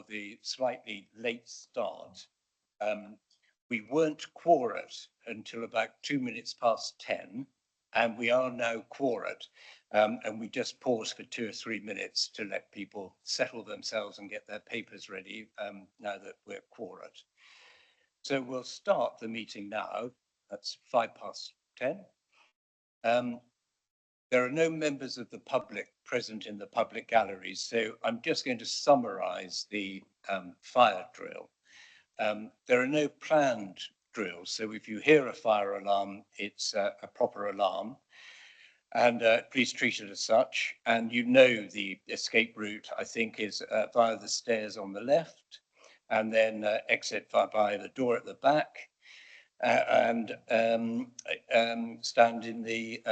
the slightly late start. We weren't quorate until about 2 minutes past 10, and we are now quorate. And we just pause for 2 or 3 minutes to let people settle themselves and get their papers ready now that we're quorate. So we'll start the meeting now. That's 10:05. There are no members of the public present in the public galleries, so I'm just going to summarize the fire drill. There are no planned drills, so if you hear a fire alarm, it's a proper alarm, and please treat it as such. And you know the escape route, I think, is via the stairs on the left, and then exit by the door at the back, and stand in the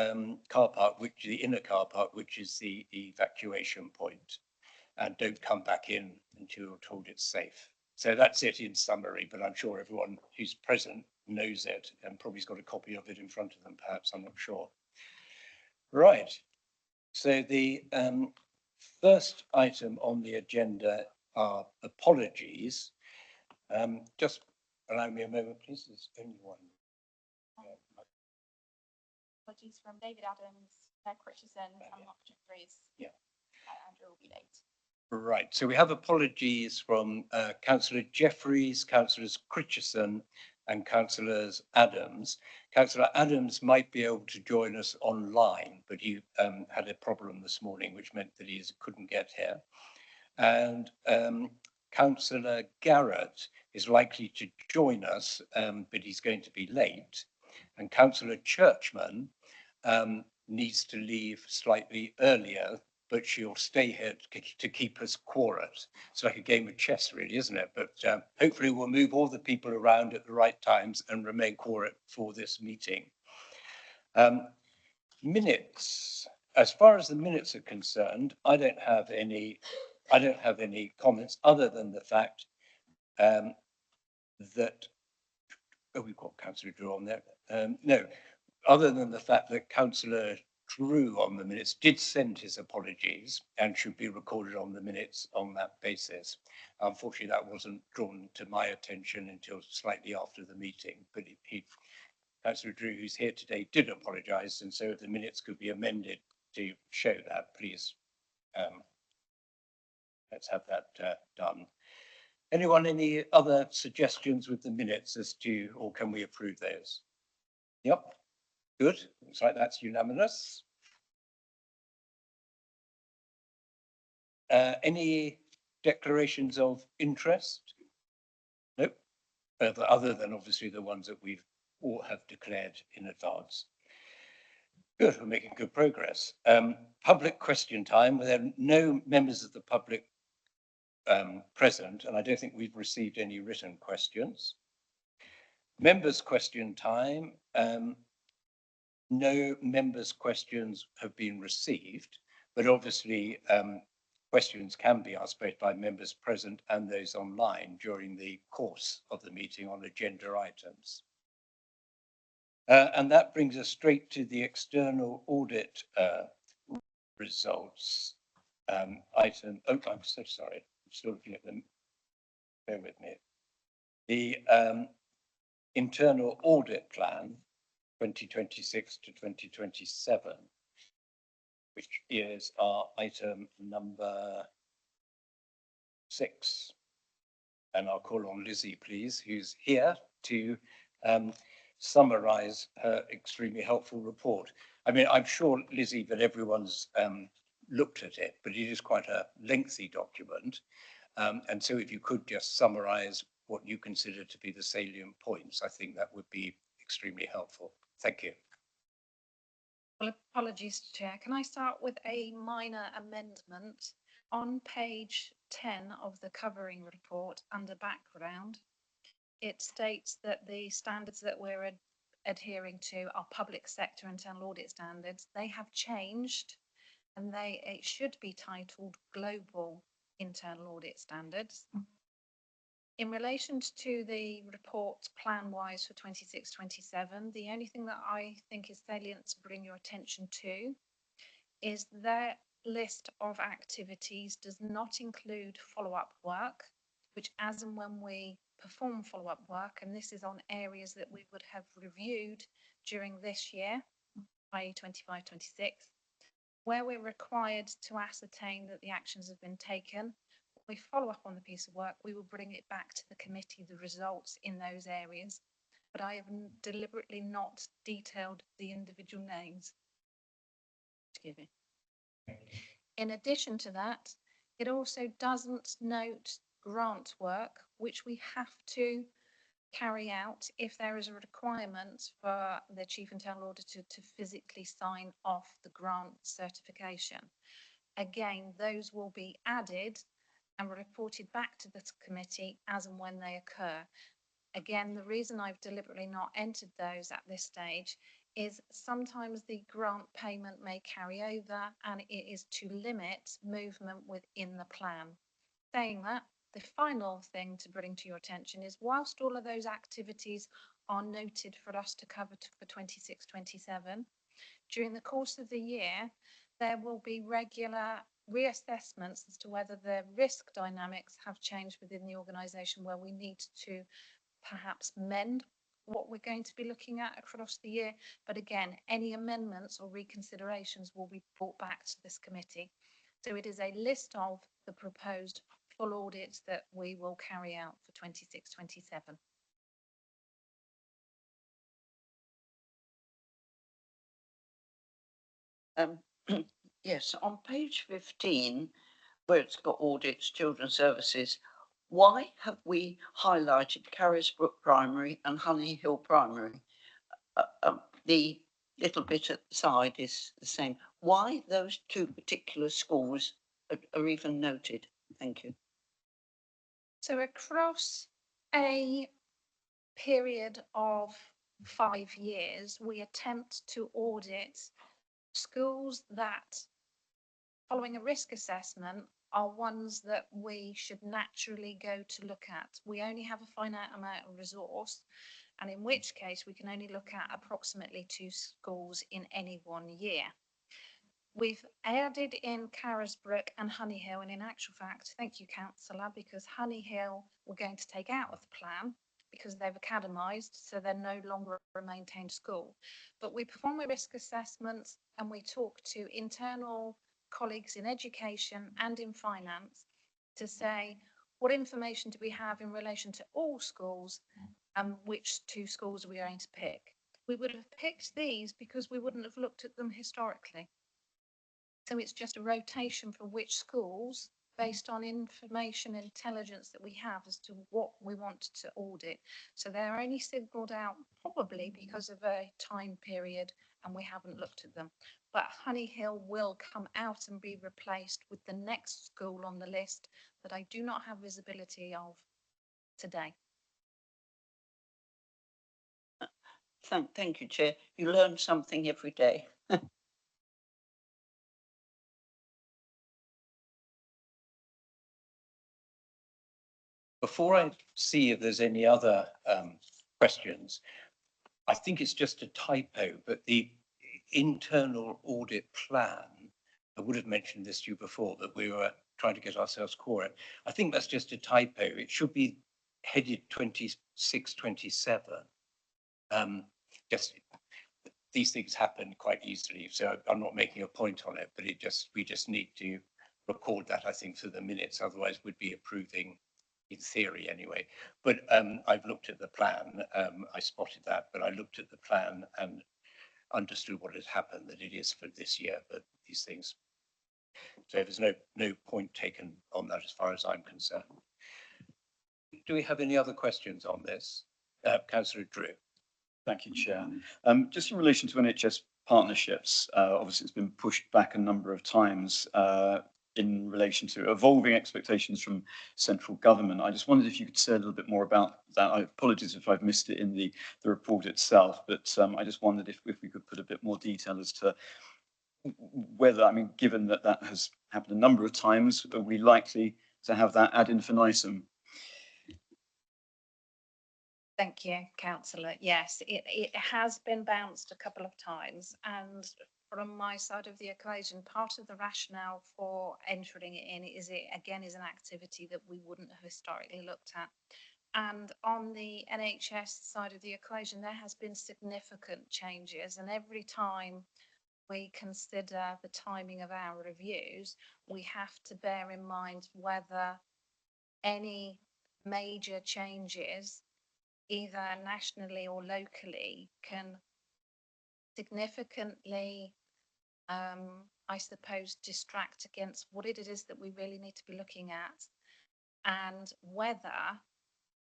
car park, the inner car park, which is the evacuation point, and don't come back in until you're told it's safe. So that's it in summary, but I'm sure everyone who's present knows it and probably has got a copy of it in front of them, perhaps, I'm not sure. Right, so the first item on the agenda are apologies. Just allow me a moment, please. There's only one. Apologies from David Adams, Claire Richardson, and Mark Jeffries. Yeah. Andrew will be late. Right, so we have apologies from Councillor Jeffries, Councillors Critchison and Councillors Adams. Councillor Adams might be able to join us online, but he had a problem this morning, which meant that he couldn't get here. And Councillor Garrett is likely to join us, but he's going to be late. And Councillor Churchman needs to leave slightly earlier, but she'll stay here to keep us quorate. It's like a game of chess, really, isn't it? But hopefully we'll move all the people around at the right times and remain quorate for this meeting. Minutes. As far as the minutes are concerned, I don't have any comments other than the fact that we've got Councillor Drew on there. No, other than the fact that Councillor Drew on the minutes did send his apologies and should be recorded on the minutes on that basis. Unfortunately, that wasn't drawn to my attention until slightly after the meeting, but Councillor Drew, who's here today, did apologise, and so if the minutes could be amended to show that, please, let's have that done. Anyone, any other suggestions with the minutes as to, or can we approve those? Yep. Good, looks like that's unanimous. Any declarations of interest? Nope, other than obviously the ones that we've all have declared in advance. Good, we're making good progress. Public question time. There are no members of the public present, and I don't think we've received any written questions. Members question time. No members' questions have been received, but obviously questions can be asked both by members present and those online during the course of the meeting on agenda items. And that brings us straight to the external audit results item. Oh, I'm so sorry. I'm still looking at them. Bear with me. The internal audit plan 2026 to 2027, which is our item number 6. And I'll call on Lizzie, please, who's here to summarize her extremely helpful report. I mean, I'm sure, Lizzie, that everyone's looked at it, but it is quite a lengthy document. And so if you could just summarize what you consider to be the salient points, I think that would be extremely helpful. Thank you. Well, apologies, Chair. Can I start with a minor amendment? On page 10 of the covering report under background, it states that the standards that we're adhering to are public sector internal audit standards. They have changed, and it should be titled Global Internal Audit Standards. In relation to the report plan-wise for 26-27, the only thing that I think is salient to bring your attention to is their list of activities does not include follow-up work. which as and when we perform follow-up work, and this is on areas that we would have reviewed during this year, i.e. 25-26, where we're required to ascertain that the actions have been taken, we follow up on the piece of work, we will bring it back to the committee, the results in those areas. But I have deliberately not detailed the individual names. Excuse me. In addition to that, it also doesn't note grant work, which we have to carry out if there is a requirement for the Chief Internal Auditor to physically sign off the grant certification. Again, those will be added and reported back to the committee as and when they occur. Again, the reason I've deliberately not entered those at this stage is sometimes the grant payment may carry over, and it is to limit movement within the plan. Saying that, the final thing to bring to your attention is whilst all of those activities are noted for us to cover for 26-27, during the course of the year, there will be regular reassessments as to whether the risk dynamics have changed within the organisation, where we need to perhaps mend what we're going to be looking at across the year. But again, any amendments or reconsiderations will be brought back to this committee. So it is a list of the proposed full audits that we will carry out for 26-27. Yes, on page 15, where it's got audits, children's services, why have we highlighted Carisbrook Primary and Honey Hill Primary? The little bit at the side is the same. Why those two particular schools are even noted? Thank you. So across a period of 5 years, we attempt to audit schools that, following a risk assessment, are ones that we should naturally go to look at. We only have a finite amount of resource, and in which case we can only look at approximately 2 schools in any 1 year. We've added in Carisbrook and Honey Hill, and in actual fact, thank you, Councillor, because Honey Hill we're going to take out of the plan because they've academised, so they're no longer a maintained school. But we perform a risk assessment and we talk to internal colleagues in education and in finance to say, what information do we have in relation to all schools and which 2 schools are we going to pick? We would have picked these because we wouldn't have looked at them historically. So it's just a rotation for which schools based on information intelligence that we have as to what we want to audit. So they're only singled out probably because of a time period and we haven't looked at them. But Honey Hill will come out and be replaced with the next school on the list that I do not have visibility of today. Thank you, Chair. You learn something every day. Before I see if there's any other questions, I think it's just a typo, but the internal audit plan, I would have mentioned this to you before, that we were trying to get ourselves core. I think that's just a typo. It should be headed 26-27. Just these things happen quite easily, so I'm not making a point on it, but we just need to record that, I think, for the minutes. Otherwise, we'd be approving, in theory anyway. But I've looked at the plan. I spotted that, but I looked at the plan and understood what had happened, that it is for this year, but these things. So there's no point taken on that as far as I'm concerned. Do we have any other questions on this? Councillor Drew. Thank you, Chair. Just in relation to NHS partnerships, obviously it's been pushed back a number of times in relation to evolving expectations from central government. I just wondered if you could say a little bit more about that. I apologize if I've missed it in the report itself, but I just wondered if we could put a bit more detail as to whether, I mean, given that that has happened a number of times, are we likely to have that ad infinitum? Thank you, Councillor. Yes, it has been bounced a couple of times, and from my side of the equation, part of the rationale for entering it in is it again is an activity that we wouldn't have historically looked at. And on the NHS side of the equation, there has been significant changes, and every time we consider the timing of our reviews, we have to bear in mind whether any major changes, either nationally or locally, can significantly, I suppose, distract against what it is that we really need to be looking at, and whether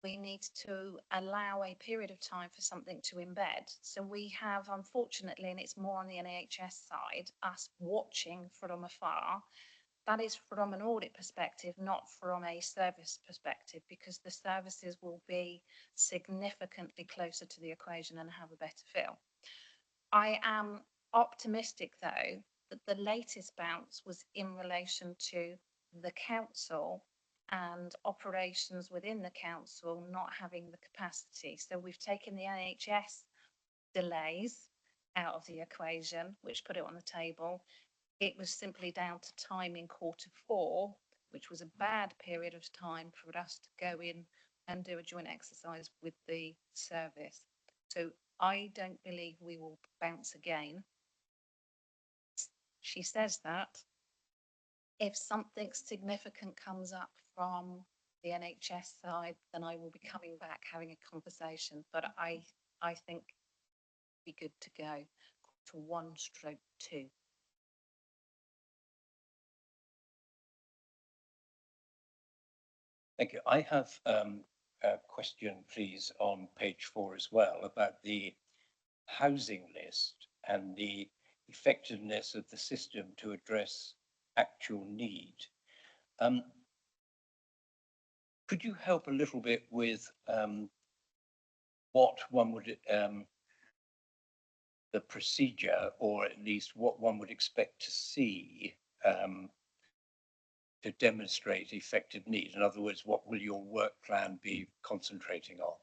we need to allow a period of time for something to embed. So we have, unfortunately, and it's more on the NHS side, us watching from afar. That is from an audit perspective, not from a service perspective, because the services will be significantly closer to the equation and have a better feel. I am optimistic, though, that the latest bounce was in relation to the council and operations within the council not having the capacity. So we've taken the NHS delays out of the equation, which put it on the table. It was simply down to time in Q4, which was a bad period of time for us to go in and do a joint exercise with the service. So I don't believe we will bounce again. She says that if something significant comes up from the NHS side, then I will be coming back having a conversation. But I think it'd be good to go to 1/2. Thank you. I have a question, please, on page 4 as well, about the housing list and the effectiveness of the system to address actual need. Could you help a little bit with what one would, the procedure, or at least what one would expect to see to demonstrate effective need? In other words, what will your work plan be concentrating on?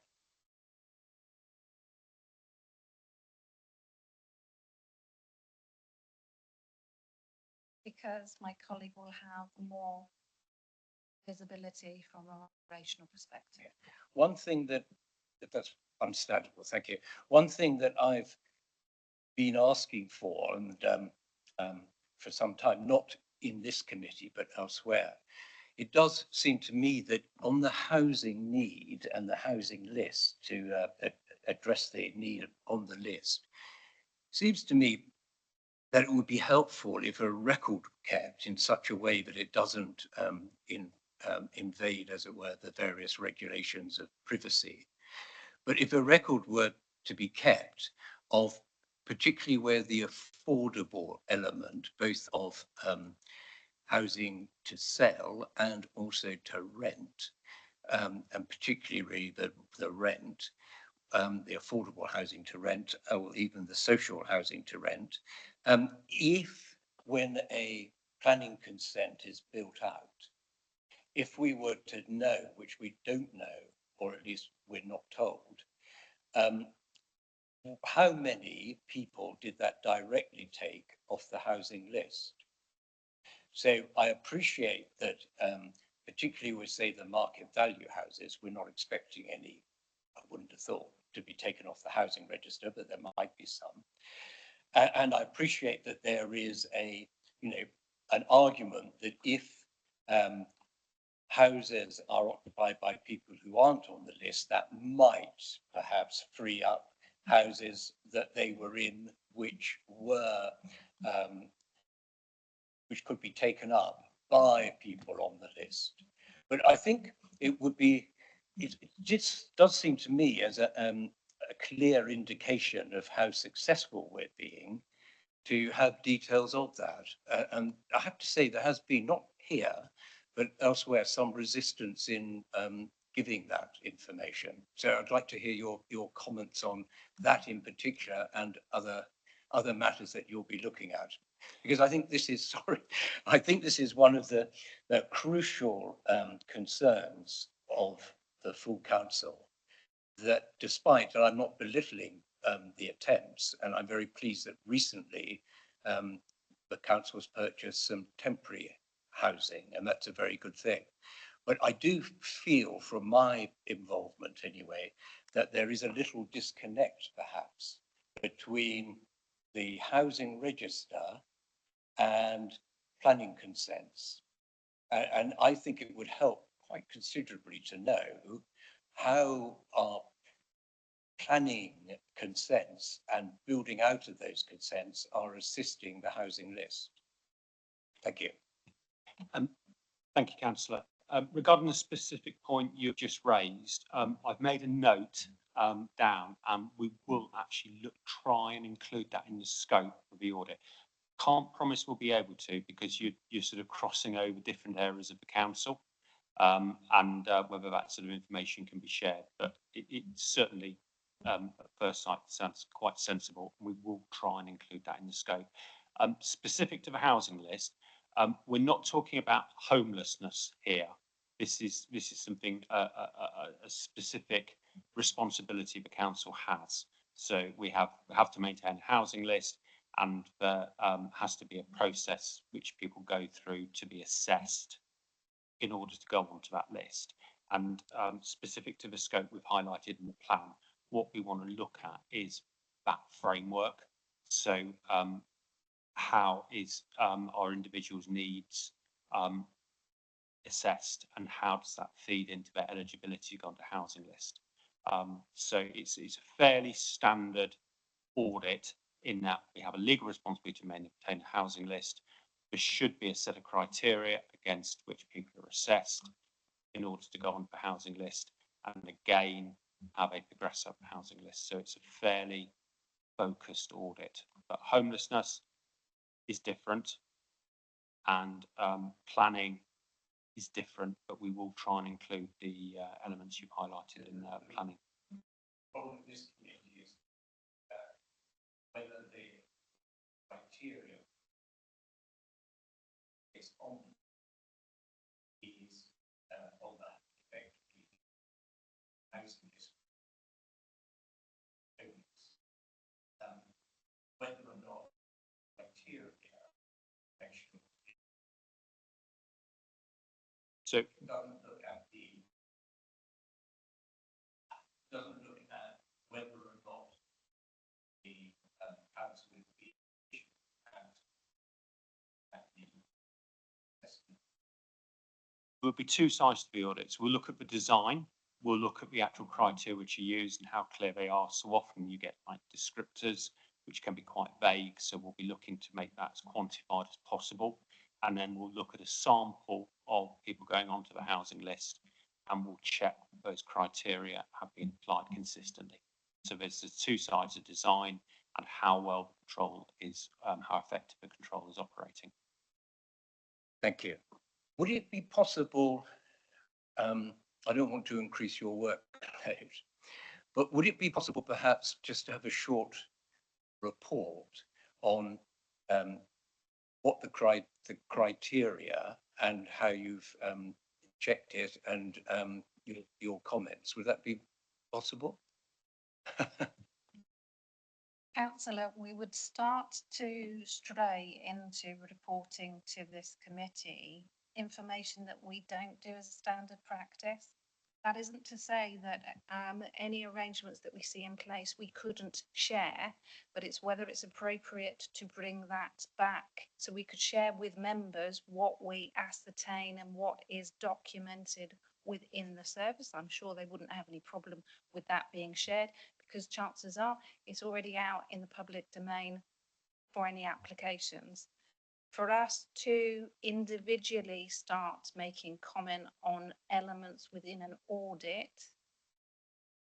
Because my colleague will have more visibility from an operational perspective. One thing that's understandable, thank you. One thing that I've been asking for, and for some time, not in this committee, but elsewhere, it does seem to me that on the housing need and the housing list, to address the need on the list, seems to me that it would be helpful if a record kept in such a way that it doesn't invade, as it were, the various regulations of privacy. But if a record were to be kept of particularly where the affordable element, both of housing to sell and also to rent, and particularly the rent, the affordable housing to rent, or even the social housing to rent, if when a planning consent is built out, if we were to know, which we don't know, or at least we're not told, how many people did that directly take off the housing list? So I appreciate that, particularly with, say, the market value houses, we're not expecting any, I wouldn't have thought, to be taken off the housing register, but there might be some. And I appreciate that there is an argument that if houses are occupied by people who aren't on the list, that might perhaps free up houses that they were in, which could be taken up by people on the list. But I think it just does seem to me as a clear indication of how successful we're being to have details of that. And I have to say there has been, not here, but elsewhere, some resistance in giving that information. So I'd like to hear your comments on that in particular and other matters that you'll be looking at. Because I think this is, I think this is one of the crucial concerns of the full council, that despite, and I'm not belittling the attempts, and I'm very pleased that recently the council's purchased some temporary housing, and that's a very good thing. But I do feel, from my involvement anyway, that there is a little disconnect perhaps between the housing register and planning consents. And I think it would help quite considerably to know how our planning consents and building out of those consents are assisting the housing list. Thank you. Thank you, Councillor. Regarding the specific point you've just raised, I've made a note down, and we will actually try and include that in the scope of the audit. Can't promise we'll be able to, because you're sort of crossing over different areas of the council, and whether that sort of information can be shared. But it certainly, at first sight, sounds quite sensible. We will try and include that in the scope. Specific to the housing list, we're not talking about homelessness here. This is something, a specific responsibility the council has. So we have to maintain a housing list, and there has to be a process which people go through to be assessed in order to go onto that list. And specific to the scope we've highlighted in the plan, what we want to look at is that framework. So how is our individuals' needs assessed, and how does that feed into their eligibility to go onto the housing list? So it's a fairly standard audit in that we have a legal responsibility to maintain a housing list. There should be a set of criteria against which people are assessed in order to go on the housing list, and again how they progress up the housing list. So it's a fairly focused audit. But homelessness is different, and planning is different, but we will try and include the elements you've highlighted in planning. Problem with this committee is whether the criteria is on that effectively housing is whether or not criteria actually doesn't look at whether or not the council will be at the assessment. There'll be two sides to the audits. We'll look at the design, we'll look at the actual criteria which are used and how clear they are. So often you get like descriptors which can be quite vague, so we'll be looking to make that as quantified as possible. And then we'll look at a sample of people going onto the housing list, and we'll check those criteria have been applied consistently. So there's the two sides of design and how well the control is, how effective the control is operating. Thank you. Would it be possible, I don't want to increase your workload, but would it be possible perhaps just to have a short report on what the criteria and how you've checked it, and your comments? Would that be possible? Councillor, we would start to stray into reporting to this committee information that we don't do as a standard practice. That isn't to say that any arrangements that we see in place we couldn't share, but it's whether it's appropriate to bring that back so we could share with members what we ascertain and what is documented within the service. I'm sure they wouldn't have any problem with that being shared, because chances are it's already out in the public domain for any applications. For us to individually start making comment on elements within an audit,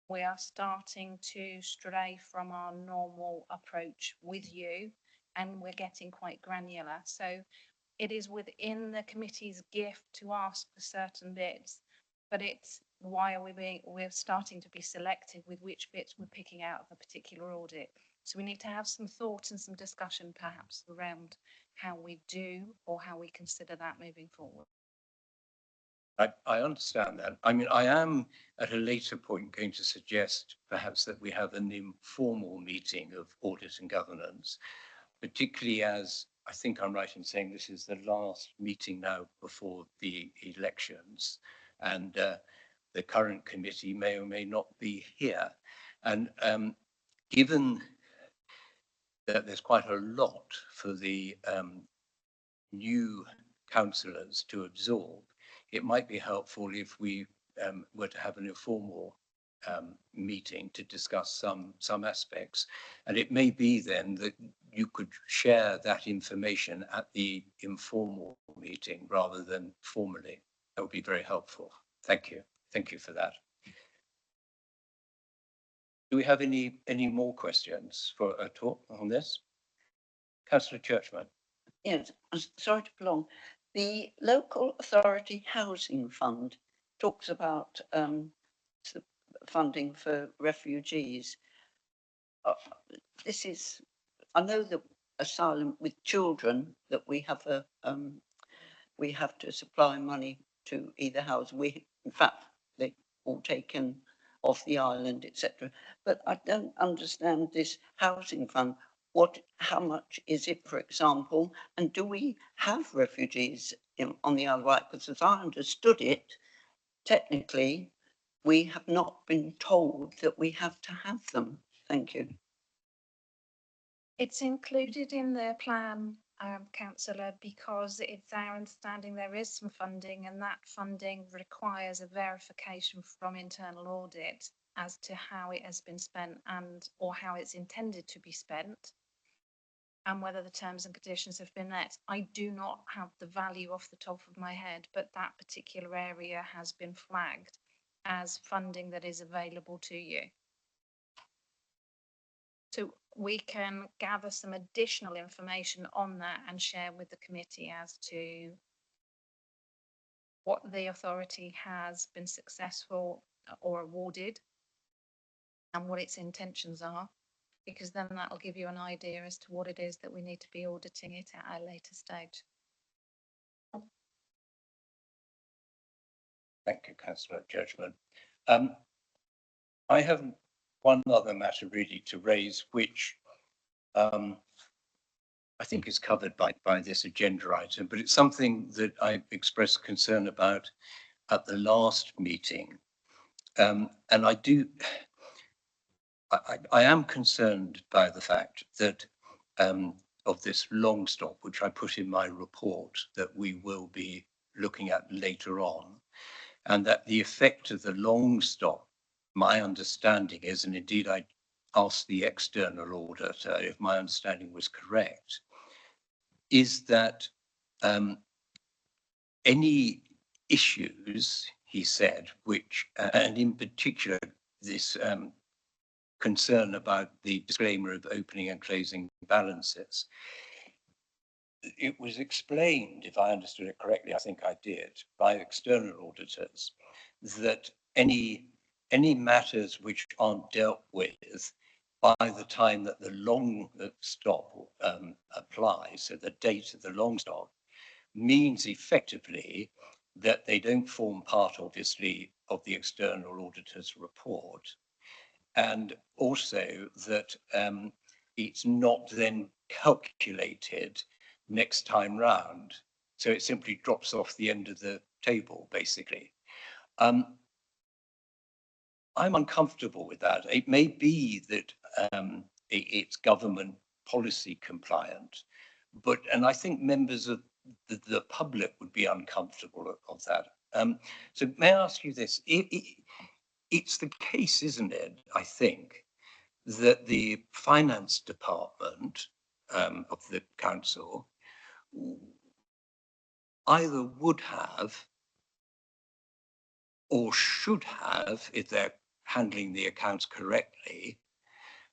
we are starting to stray from our normal approach with you, and we're getting quite granular. So it is within the committee's gift to ask for certain bits, but it's why are we're starting to be selective with which bits we're picking out of a particular audit. So we need to have some thought and some discussion perhaps around how we do or how we consider that moving forward. I understand that. I mean, I am at a later point going to suggest perhaps that we have an informal meeting of audit and governance. particularly as I think I'm right in saying this is the last meeting now before the elections, and the current committee may or may not be here. And given that there's quite a lot for the new councillors to absorb, it might be helpful if we were to have an informal meeting to discuss some aspects. And it may be then that you could share that information at the informal meeting rather than formally. That would be very helpful. Thank you. Thank you for that. Do we have any more questions for a talk on this? Councillor Churchman. Yes, sorry to prolong. The local authority housing fund talks about funding for refugees. This is, I know the asylum with children that we have we have to supply money to either house. In fact, they all taken off the island, etc. But I don't understand this housing fund. How much is it, for example? And do we have refugees on the Isle of Wight? Because as I understood it, technically, we have not been told that we have to have them. Thank you. It's included in the plan, councillor, because it's our understanding there is some funding, and that funding requires a verification from internal audit as to how it has been spent or how it's intended to be spent, and whether the terms and conditions have been met. I do not have the value off the top of my head, but that particular area has been flagged as funding that is available to you. So we can gather some additional information on that and share with the committee as to what the authority has been successful or awarded and what its intentions are, because then that will give you an idea as to what it is that we need to be auditing it at a later stage. Thank you, Councillor Churchman. I have one other matter really to raise, which I think is covered by this agenda item, but it's something that I expressed concern about at the last meeting. And I am concerned by the fact that of this long stop, which I put in my report that we will be looking at later on, and that the effect of the long stop, my understanding is, and indeed I asked the external auditor if my understanding was correct, is that any issues, he said, which, and in particular, this concern about the disclaimer of opening and closing balances, it was explained, if I understood it correctly, I think I did, by external auditors, that any matters which aren't dealt with by the time that the long stop applies, so the date of the long stop, means effectively that they don't form part, obviously, of the external auditor's report, and also that it's not then calculated next time round. So it simply drops off the end of the table, basically. I'm uncomfortable with that. It may be that it's government policy compliant, and I think members of the public would be uncomfortable of that. So may I ask you this? It's the case, isn't it, I think, that the finance department of the council either would have or should have, if they're handling the accounts correctly,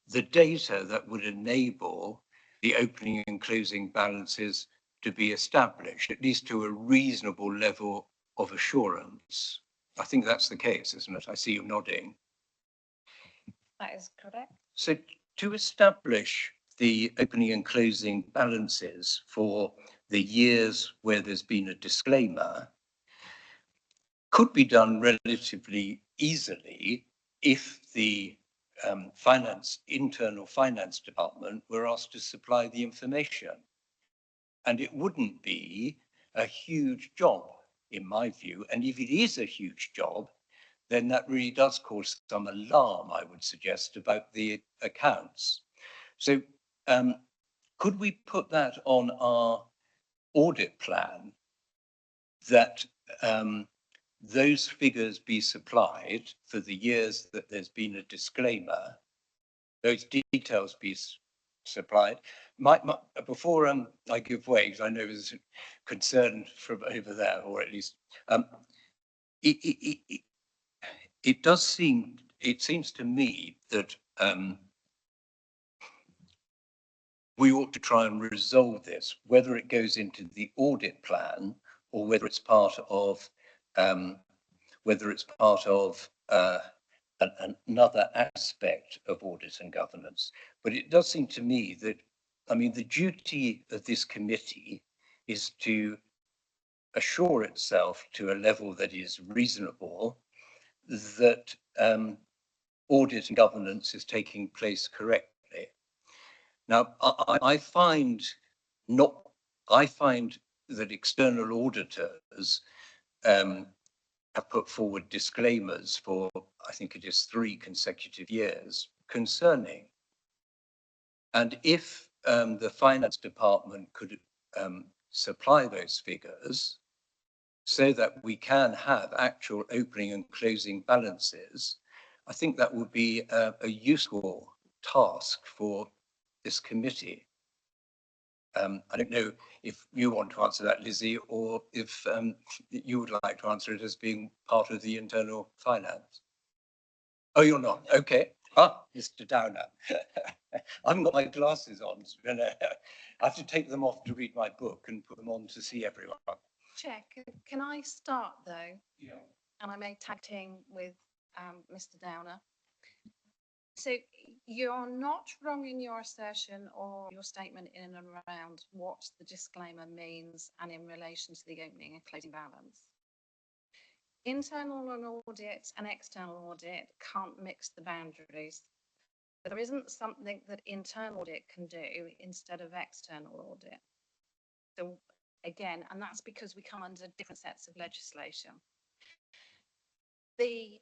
the data that would enable the opening and closing balances to be established, at least to a reasonable level of assurance. I think that's the case, isn't it? I see you nodding. That is correct. So to establish the opening and closing balances for the years where there's been a disclaimer could be done relatively easily if the internal finance department were asked to supply the information. And it wouldn't be a huge job, in my view. And if it is a huge job, then that really does cause some alarm, I would suggest, about the accounts. So could we put that on our audit plan, that those figures be supplied for the years that there's been a disclaimer, those details be supplied? Before I give way, because I know there's concern from over there, or at least it does seem, it seems to me that we ought to try and resolve this, whether it goes into the audit plan or whether it's part of another aspect of audit and governance. But it does seem to me that, I mean, the duty of this committee is to assure itself to a level that is reasonable that audit and governance is taking place correctly. Now, I find that external auditors have put forward disclaimers for, I think it is 3 consecutive years, concerning. And if the finance department could supply those figures so that we can have actual opening and closing balances, I think that would be a useful task for this committee. I don't know if you want to answer that, Lizzie, or if you would like to answer it as being part of the internal finance. Oh, you're not? Okay. Ah, Mr. Downer. I haven't got my glasses on. I have to take them off to read my book and put them on to see everyone. Chair, can I start though? Yeah. And I may tag team with Mr. Downer. So you're not wrong in your assertion or your statement in and around what the disclaimer means and in relation to the opening and closing balance. Internal audit and external audit can't mix the boundaries. There isn't something that internal audit can do instead of external audit. So again, and that's because we come under different sets of legislation. The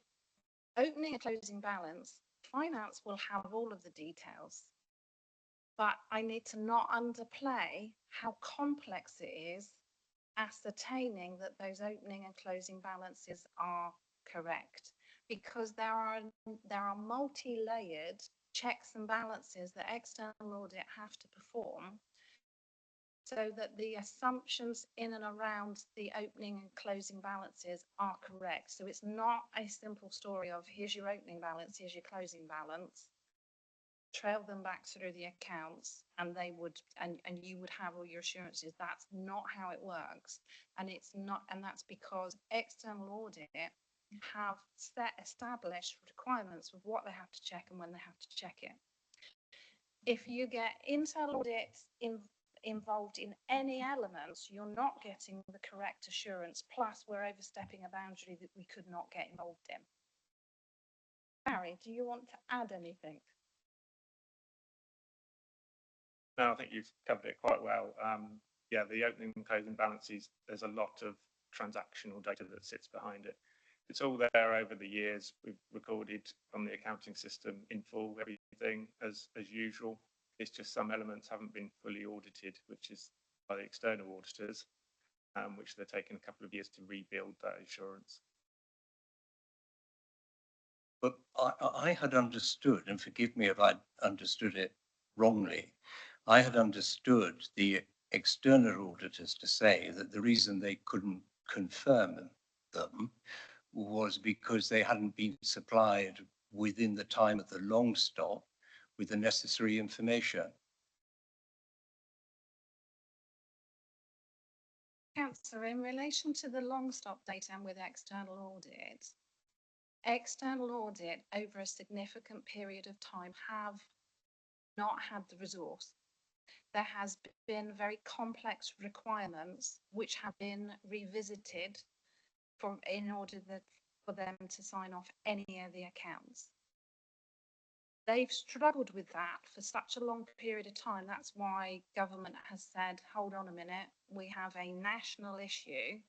opening and closing balance, finance will have all of the details, but I need to not underplay how complex it is ascertaining that those opening and closing balances are correct, because there are multi-layered checks and balances that external audit have to perform so that the assumptions in and around the opening and closing balances are correct. So it's not a simple story of here's your opening balance, here's your closing balance, trail them back through the accounts and they would, and you would have all your assurances. That's not how it works. And it's not, and that's because external audit have established requirements of what they have to check and when they have to check it. If you get internal audits involved in any elements, you're not getting the correct assurance, plus we're overstepping a boundary that we could not get involved in. Barry, do you want to add anything? No, I think you've covered it quite well. Yeah, the opening and closing balances, there's a lot of transactional data that sits behind it. It's all there over the years. We've recorded on the accounting system in full everything as usual. It's just some elements haven't been fully audited, which is by the external auditors, which they're taking a couple of years to rebuild that assurance. But I had understood, and forgive me if I understood it wrongly, I had understood the external auditors to say that the reason they couldn't confirm them was because they hadn't been supplied within the time of the long stop with the necessary information. Councillor, in relation to the long stop data and with external audit over a significant period of time have not had the resource. There has been very complex requirements which have been revisited in order for them to sign off any of the accounts. they've struggled with that for such a long period of time. That's why government has said, hold on a minute, we have a national issue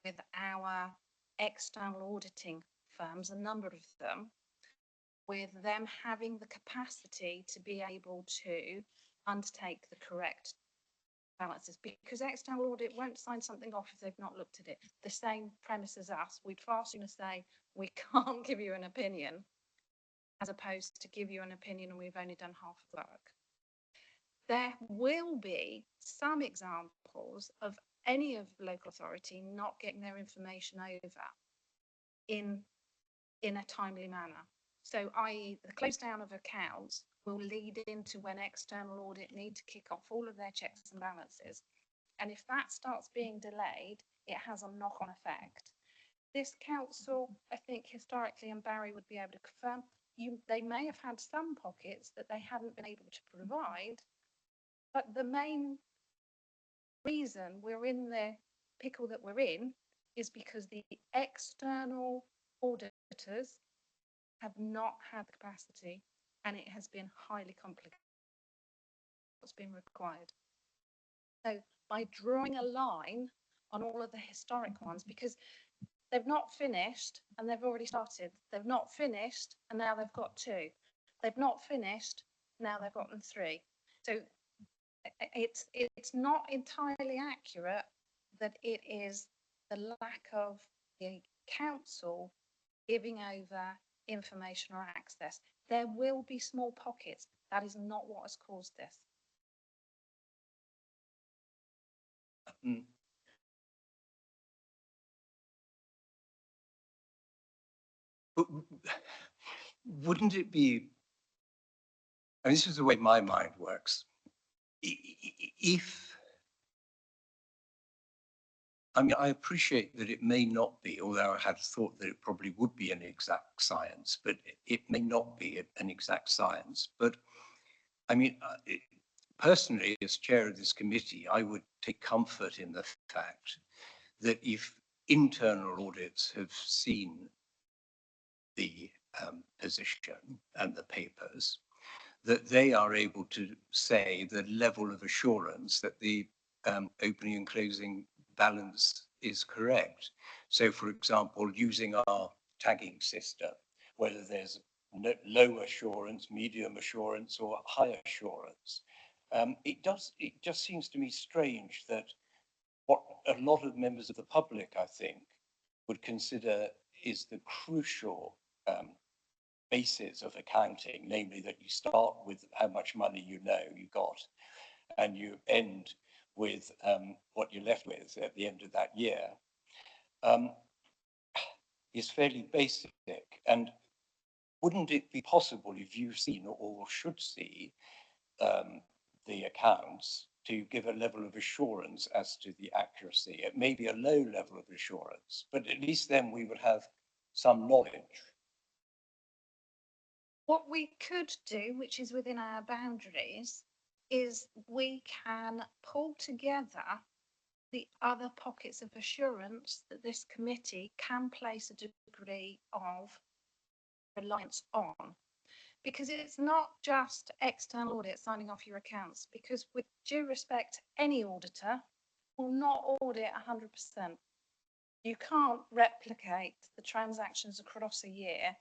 with our external auditing firms, a number of them, with them having the capacity to be able to undertake the correct balances, because external audit won't sign something off if they've not looked at it. The same premise as us. We'd far sooner say we can't give you an opinion as opposed to give you an opinion and we've only done half the work. There will be some examples of any of local authority not getting their information over in a timely manner. So, i.e., the close down of accounts will lead into when external audit need to kick off all of their checks and balances. And if that starts being delayed, it has a knock-on effect. This council, I think historically, and Barry would be able to confirm, they may have had some pockets that they hadn't been able to provide, but the main reason we're in the pickle that we're in is because the external auditors have not had the capacity, and it has been highly complicated what's been required. So by drawing a line on all of the historic ones, because they've not finished and they've already started, they've not finished and now they've got 2, they've not finished, now they've gotten 3. So it's not entirely accurate that it is the lack of the council giving over information or access. There will be small pockets. That is not what has caused this. But wouldn't it be, and this is the way my mind works, if, I mean, I appreciate that it may not be, although I had thought that it probably would be an exact science, but it may not be an exact science. But I mean, personally, as chair of this committee, I would take comfort in the fact that if internal audits have seen the position and the papers, that they are able to say the level of assurance that the opening and closing balance is correct. So, for example, using our tagging system, whether there's low assurance, medium assurance, or high assurance, it just seems to me strange that what a lot of members of the public, I think, would consider is the crucial basis of accounting, namely that you start with how much money you got, and you end with what you're left with at the end of that year, is fairly basic. And wouldn't it be possible, if you've seen or should see the accounts, to give a level of assurance as to the accuracy? It may be a low level of assurance, but at least then we would have some knowledge. What we could do, which is within our boundaries, is we can pull together the other pockets of assurance that this committee can place a degree of reliance on. Because it's not just external audit signing off your accounts, because with due respect, any auditor will not audit 100%. You can't replicate the transactions across a year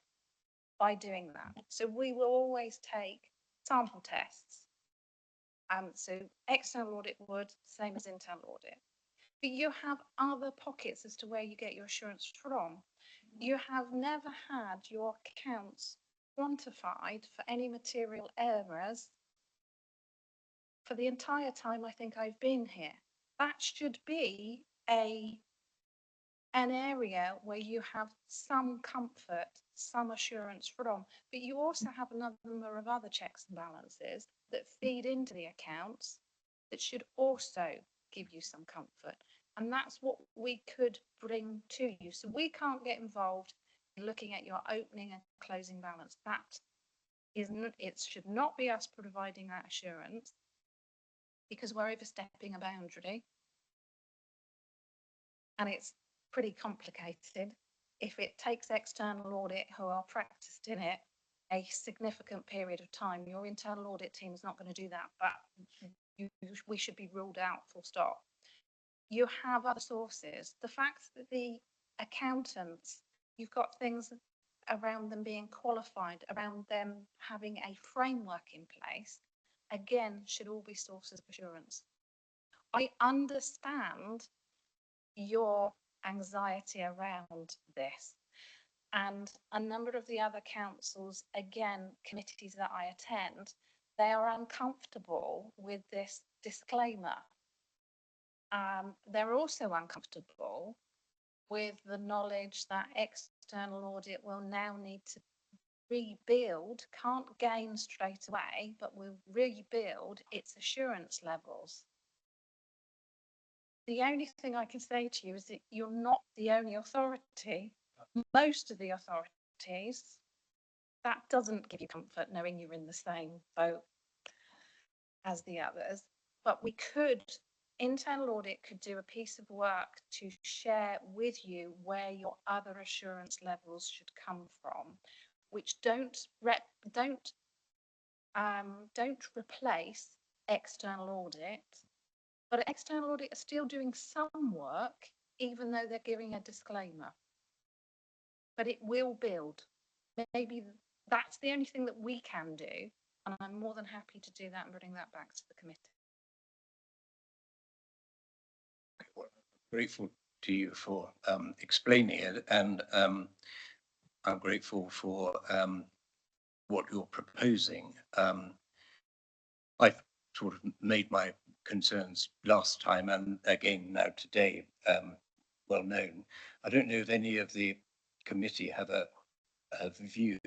by doing that. So we will always take sample tests. So external audit would, same as internal audit. But you have other pockets as to where you get your assurance from. You have never had your accounts quantified for any material errors for the entire time I think I've been here. That should be an area where you have some comfort, some assurance from, but you also have a number of other checks and balances that feed into the accounts that should also give you some comfort. And that's what we could bring to you. So we can't get involved in looking at your opening and closing balance. That isn't, it should not be us providing that assurance, because we're overstepping a boundary. And it's pretty complicated. If it takes external audit who are practiced in it a significant period of time. Your internal audit team is not going to do that, but we should be ruled out, full stop. You have other sources. The fact that the accountants, you've got things around them being qualified, around them having a framework in place, again, should all be sources of assurance. I understand your anxiety around this. And a number of the other councils, again, committees that I attend, they are uncomfortable with this disclaimer. They're also uncomfortable with the knowledge that external audit will now need to rebuild, can't gain straight away, but will rebuild its assurance levels. The only thing I can say to you is that you're not the only authority. Most of the authorities, that doesn't give you comfort knowing you're in the same boat as the others, but internal audit could do a piece of work to share with you where your other assurance levels should come from, which don't replace external audit, but external audit are still doing some work, even though they're giving a disclaimer. But it will build. Maybe that's the only thing that we can do, and I'm more than happy to do that and bring that back to the committee. Grateful to you for explaining it, and I'm grateful for what you're proposing. I've sort of made my concerns last time and again now today well known. I don't know if any of the committee have a view.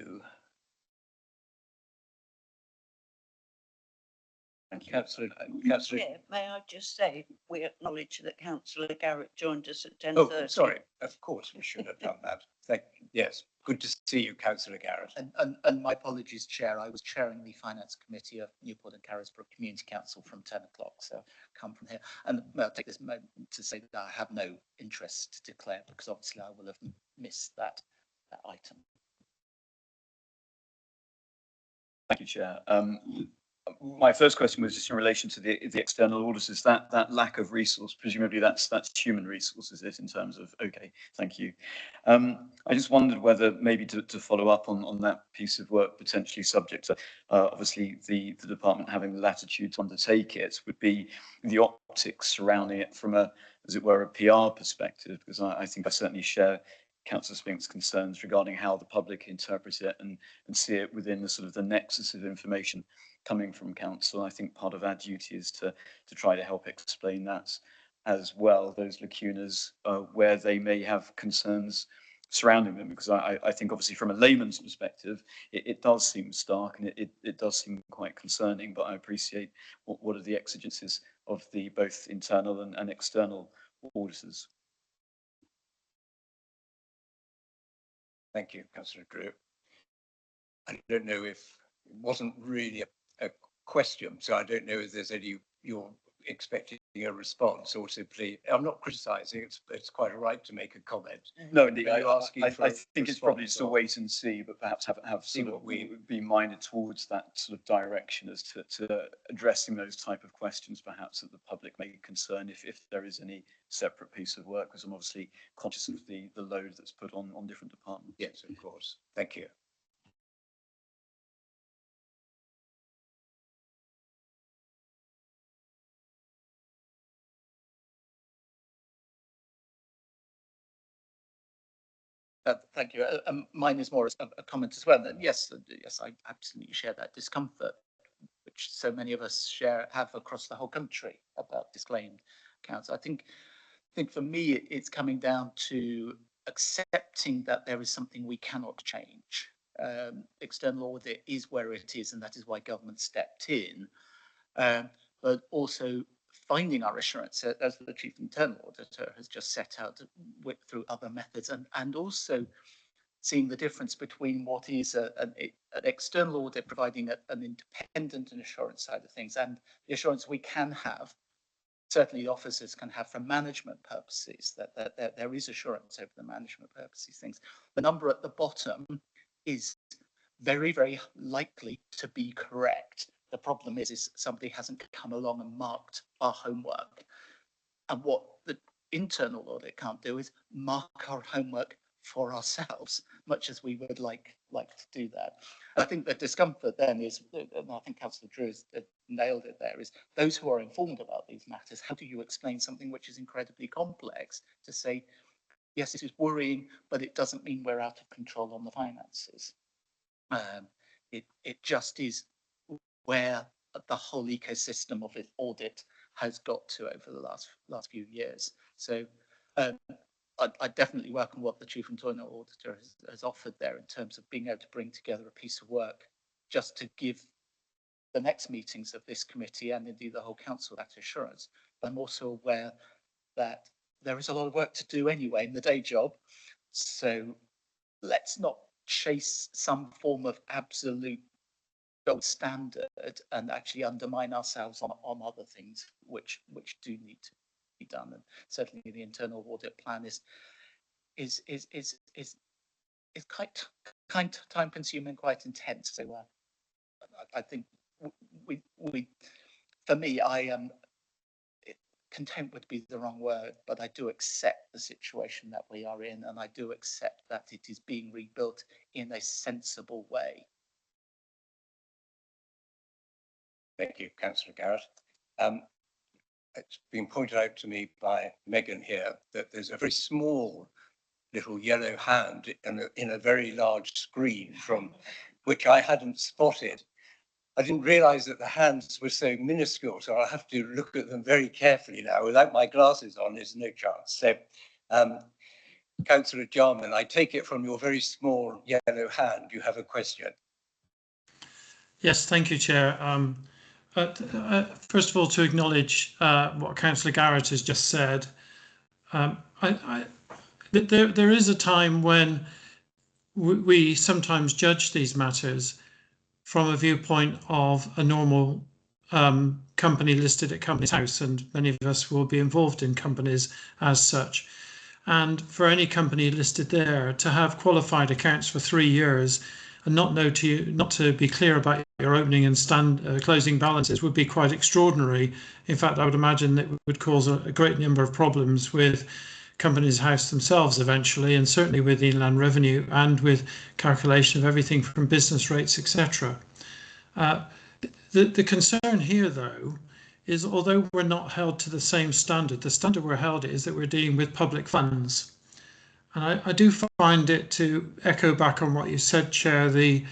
Councillor, Yeah, may I just say, we acknowledge that Councillor Garrett joined us at 10:30. oh, sorry, of course we should have done that. Thank you. Yes, good to see you, Councillor Garrett. And my apologies, Chair. I was chairing the Finance Committee of Newport and Carisbrooke Community Council from 10 o'clock, so come from here. And I'll take this moment to say that I have no interest to declare, because obviously I will have missed that item. Thank you, Chair. My first question was just in relation to the external auditors, that lack of resource. Presumably that's human resources, is it, in terms of, okay, thank you. I just wondered whether maybe to follow up on that piece of work, potentially subject to obviously the department having the latitude to undertake it, would be the optics surrounding it from a, as it were, a PR perspective, because I think I certainly share Councillor Spink's concerns regarding how the public interpret it and see it within the sort of the nexus of information coming from council. I think part of our duty is to try to help explain that as well, those lacunas where they may have concerns surrounding them, because I think obviously from a layman's perspective, it does seem stark and it does seem quite concerning, but I appreciate what are the exigencies of the both internal and external auditors. Thank you, Councillor Drew. I don't know if it wasn't really a question, so I don't know if there's any you're expecting a response, or simply, I'm not criticising, it's quite a right to make a comment. No, indeed. I think it's probably just a wait and see, but perhaps have sort of be minded towards that sort of direction as to addressing those type of questions, perhaps that the public may be concerned if there is any separate piece of work, because I'm obviously conscious of the load that's put on different departments. Yes, of course. Thank you. Thank you. Mine is more a comment as well. And yes, I absolutely share that discomfort, which so many of us have across the whole country about disclaimed accounts. I think for me, it's coming down to accepting that there is something we cannot change. External audit is where it is, and that is why government stepped in. But also finding our assurance, as the Chief Internal Auditor has just set out through other methods, and also seeing the difference between what is an external audit providing an independent and assurance side of things, and the assurance we can have, certainly officers can have for management purposes, that there is assurance over the management purposes things. The number at the bottom is very, very likely to be correct. The problem is somebody hasn't come along and marked our homework. And what the internal audit can't do is mark our homework for ourselves, much as we would like to do that. And I think the discomfort then is, and I think Councillor Drew has nailed it there, is those who are informed about these matters, how do you explain something which is incredibly complex to say, yes, this is worrying, but it doesn't mean we're out of control on the finances. It just is where the whole ecosystem of audit has got to over the last few years. So I definitely welcome what the Chief Internal Auditor has offered there in terms of being able to bring together a piece of work just to give the next meetings of this committee and indeed the whole council that assurance. But I'm also aware that there is a lot of work to do anyway in the day job. So let's not chase some form of absolute gold standard and actually undermine ourselves on other things which do need to be done. And certainly the internal audit plan is quite time consuming, quite intense. So I think we for me, I am content would be the wrong word, but I do accept the situation that we are in, and I do accept that it is being rebuilt in a sensible way. Thank you, Councillor Garrett. It's been pointed out to me by Megan here that there's a very small little yellow hand in a very large screen from which I hadn't spotted. I didn't realise that the hands were so minuscule, so I'll have to look at them very carefully now. Without my glasses on, there's no chance. So, Councillor Jarman, I take it from your very small yellow hand, you have a question. Yes, thank you, Chair. First of all, to acknowledge what Councillor Garrett has just said, there is a time when we sometimes judge these matters from a viewpoint of a normal company listed at Companies House, and many of us will be involved in companies as such. And for any company listed there to have qualified accounts for 3 years and not to be clear about your opening and closing balances would be quite extraordinary. In fact, I would imagine that would cause a great number of problems with Companies House themselves eventually, and certainly with Inland Revenue and with calculation of everything from business rates, etc. The concern here, though, is although we're not held to the same standard, the standard we're held is that we're dealing with public funds. And I do find it, to echo back on what you said, Chair, in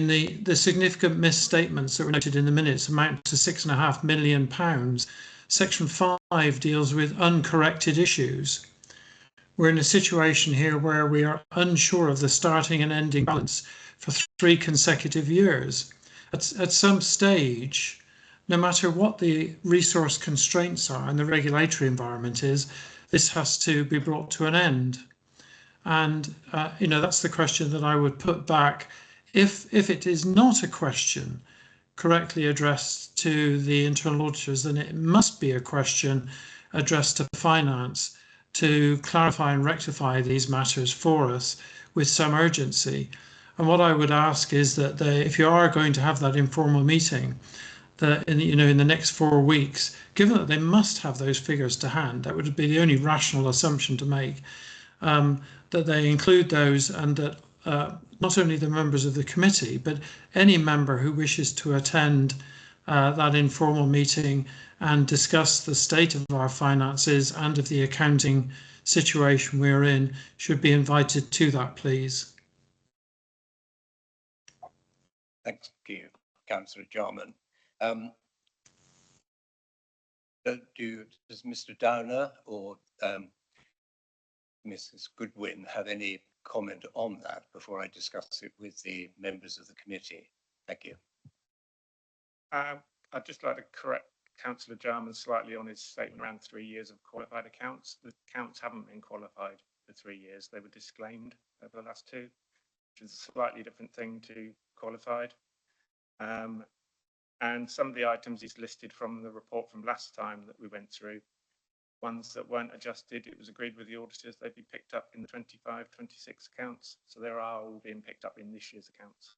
the significant misstatements that were noted in the minutes amount to £6.5 million. Section 5 deals with uncorrected issues. We're in a situation here where we are unsure of the starting and ending balance for 3 consecutive years. At some stage, no matter what the resource constraints are and the regulatory environment is, this has to be brought to an end. And, that's the question that I would put back. If it is not a question correctly addressed to the internal auditors, then it must be a question addressed to finance to clarify and rectify these matters for us with some urgency. And what I would ask is that if you are going to have that informal meeting, that in the next 4 weeks, given that they must have those figures to hand, that would be the only rational assumption to make, that they include those, and that not only the members of the committee, but any member who wishes to attend that informal meeting and discuss the state of our finances and of the accounting situation we're in should be invited to that, please. Thank you, Councillor Jarman. Does Mr. Downer or Mrs. Goodwin have any comment on that before I discuss it with the members of the committee? Thank you. I'd just like to correct Councillor Jarman slightly on his statement around 3 years of qualified accounts. The accounts haven't been qualified for 3 years. They were disclaimed over the last 2, which is a slightly different thing to qualified. And some of the items he's listed from the report from last time that we went through, Ones that weren't adjusted, it was agreed with the auditors, they'd be picked up in the 25-26 accounts. So they are all being picked up in this year's accounts.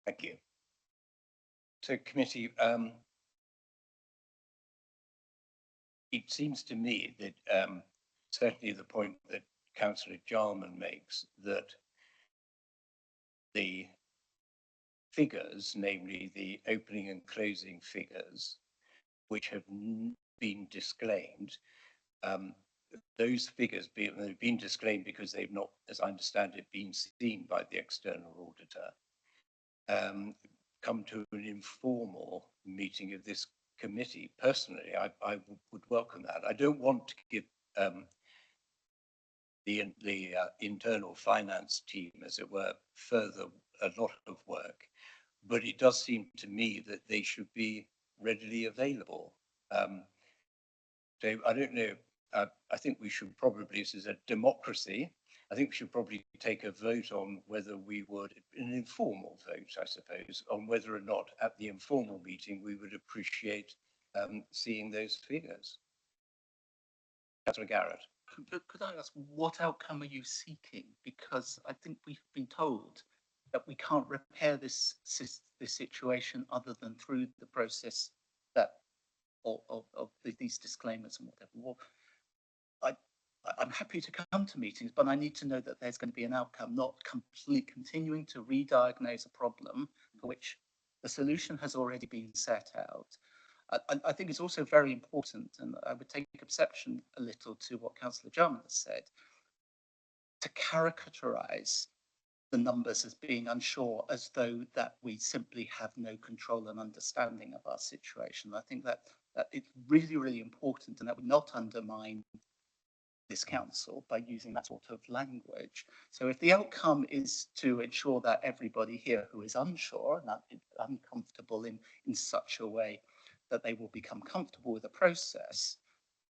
Thank you. So committee, it seems to me that certainly the point that Councillor Jarman makes, that the figures, namely the opening and closing figures, which have been disclaimed, those figures have been disclaimed because they've not, as I understand it, been seen by the external auditor, come to an informal meeting of this committee. Personally, I would welcome that. I don't want to give the internal finance team, as it were, further a lot of work, but it does seem to me that they should be readily available. So I don't know. I think we should probably, this is a democracy, I think we should probably take a vote on whether we would, an informal vote, I suppose, on whether or not at the informal meeting we would appreciate seeing those figures. Councillor Garrett. Could I ask, what outcome are you seeking? Because I think we've been told that we can't repair this situation other than through the process that of these disclaimers and whatever. Well, I'm happy to come to meetings, but I need to know that there's going to be an outcome, not continuing to re-diagnose a problem for which the solution has already been set out. I think it's also very important, and I would take exception a little to what Councillor Jarman has said, to caricaturize the numbers as being unsure, as though that we simply have no control and understanding of our situation. I think that it's really, really important, and that would not undermine this council by using that sort of language. So if the outcome is to ensure that everybody here who is unsure and uncomfortable in such a way that they will become comfortable with the process,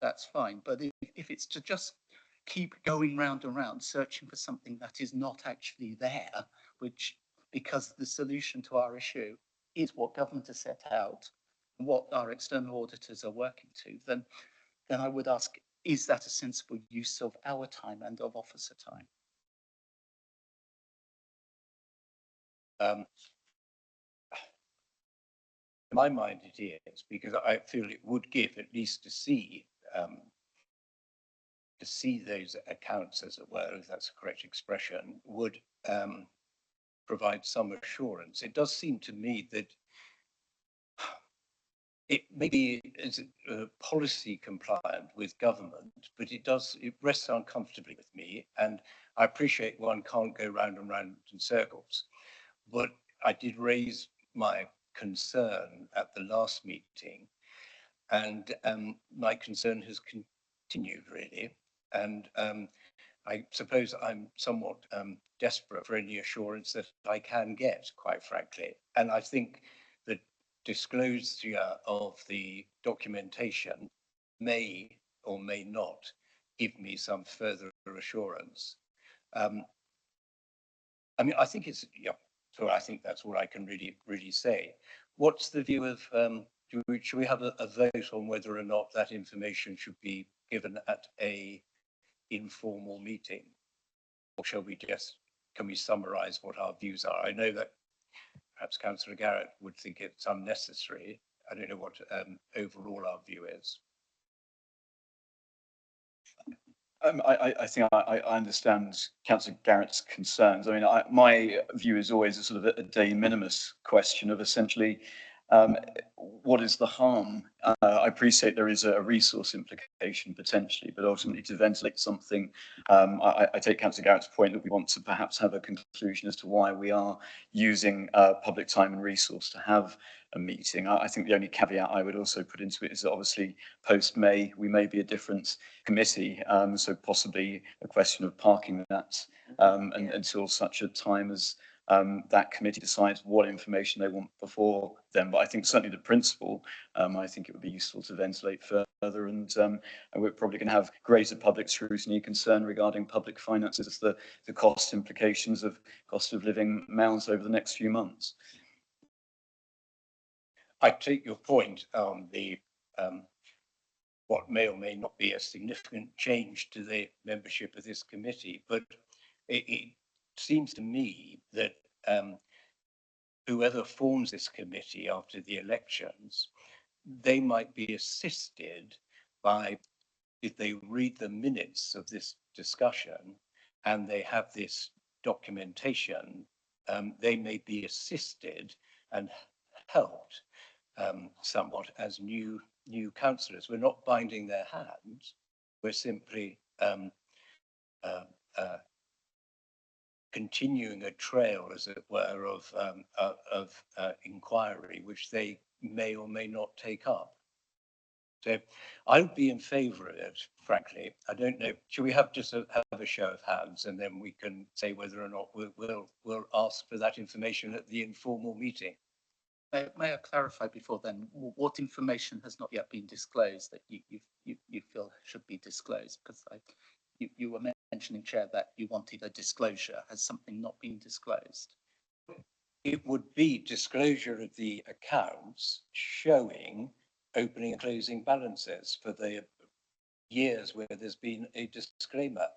that's fine. But if it's to just keep going round and round, searching for something that is not actually there, which, because the solution to our issue is what government has set out, and what our external auditors are working to, then I would ask, is that a sensible use of our time and of officer time? In my mind it is, because I feel it would give, at least to see those accounts, as it were, if that's a correct expression, would provide some assurance. It does seem to me that it maybe is policy compliant with government, but it rests uncomfortably with me. And I appreciate one can't go round and round in circles, but I did raise my concern at the last meeting, and my concern has continued really. And I suppose I'm somewhat desperate for any assurance that I can get, quite frankly. And I think the disclosure of the documentation may or may not give me some further assurance. I mean, I think it's, yeah, so I think that's what I can really say. What's the view of, should we have a vote on whether or not that information should be given at a informal meeting? Or shall we can we summarize what our views are? I know that perhaps Councillor Garrett would think it's unnecessary. I don't know what overall our view is. I think I understand Councillor Garrett's concerns. I mean, my view is always a sort of a de minimis question of essentially what is the harm? I appreciate there is a resource implication potentially, but ultimately to ventilate something, I take Councillor Garrett's point that we want to perhaps have a conclusion as to why we are using public time and resource to have a meeting. I think the only caveat I would also put into it is that obviously post-May we may be a different committee, so possibly a question of parking that until such a time as that committee decides what information they want before then. But I think certainly the principle, I think it would be useful to ventilate further, and we're probably going to have greater public scrutiny concern regarding public finances, the cost implications of cost of living mounts over the next few months. I take your point on the what may or may not be a significant change to the membership of this committee, but it seems to me that whoever forms this committee after the elections, they might be assisted by, if they read the minutes of this discussion and they have this documentation, they may be assisted and helped somewhat as new councillors. We're not binding their hands. We're simply continuing a trail, as it were, of inquiry, which they may or may not take up. So I would be in favour of it, frankly. I don't know. Should we have just have a show of hands, and then we can say whether or not we'll ask for that information at the informal meeting? May I clarify before then, what information has not yet been disclosed that you feel should be disclosed? Because you were mentioning, Chair, that you wanted a disclosure. Has something not been disclosed? It would be disclosure of the accounts showing opening and closing balances for the years where there's been a disclaimer.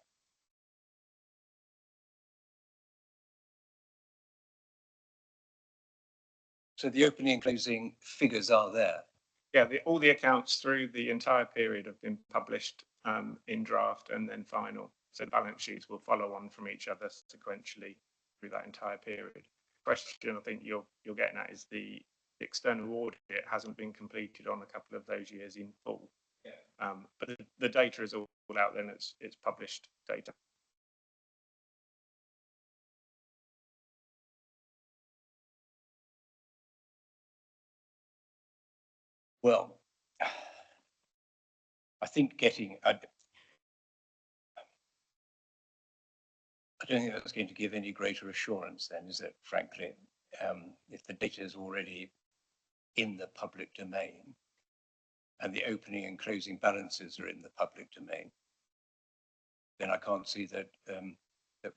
So the opening and closing figures are there. Yeah, all the accounts through the entire period have been published in draft and then final. So balance sheets will follow on from each other sequentially through that entire period. Question I think you're getting at is the external audit hasn't been completed on a couple of those years in full. Yeah. But the data is all out there and it's published data. Well, I think I don't think that's going to give any greater assurance then, is it, frankly? If the data is already in the public domain and the opening and closing balances are in the public domain, then I can't see that, that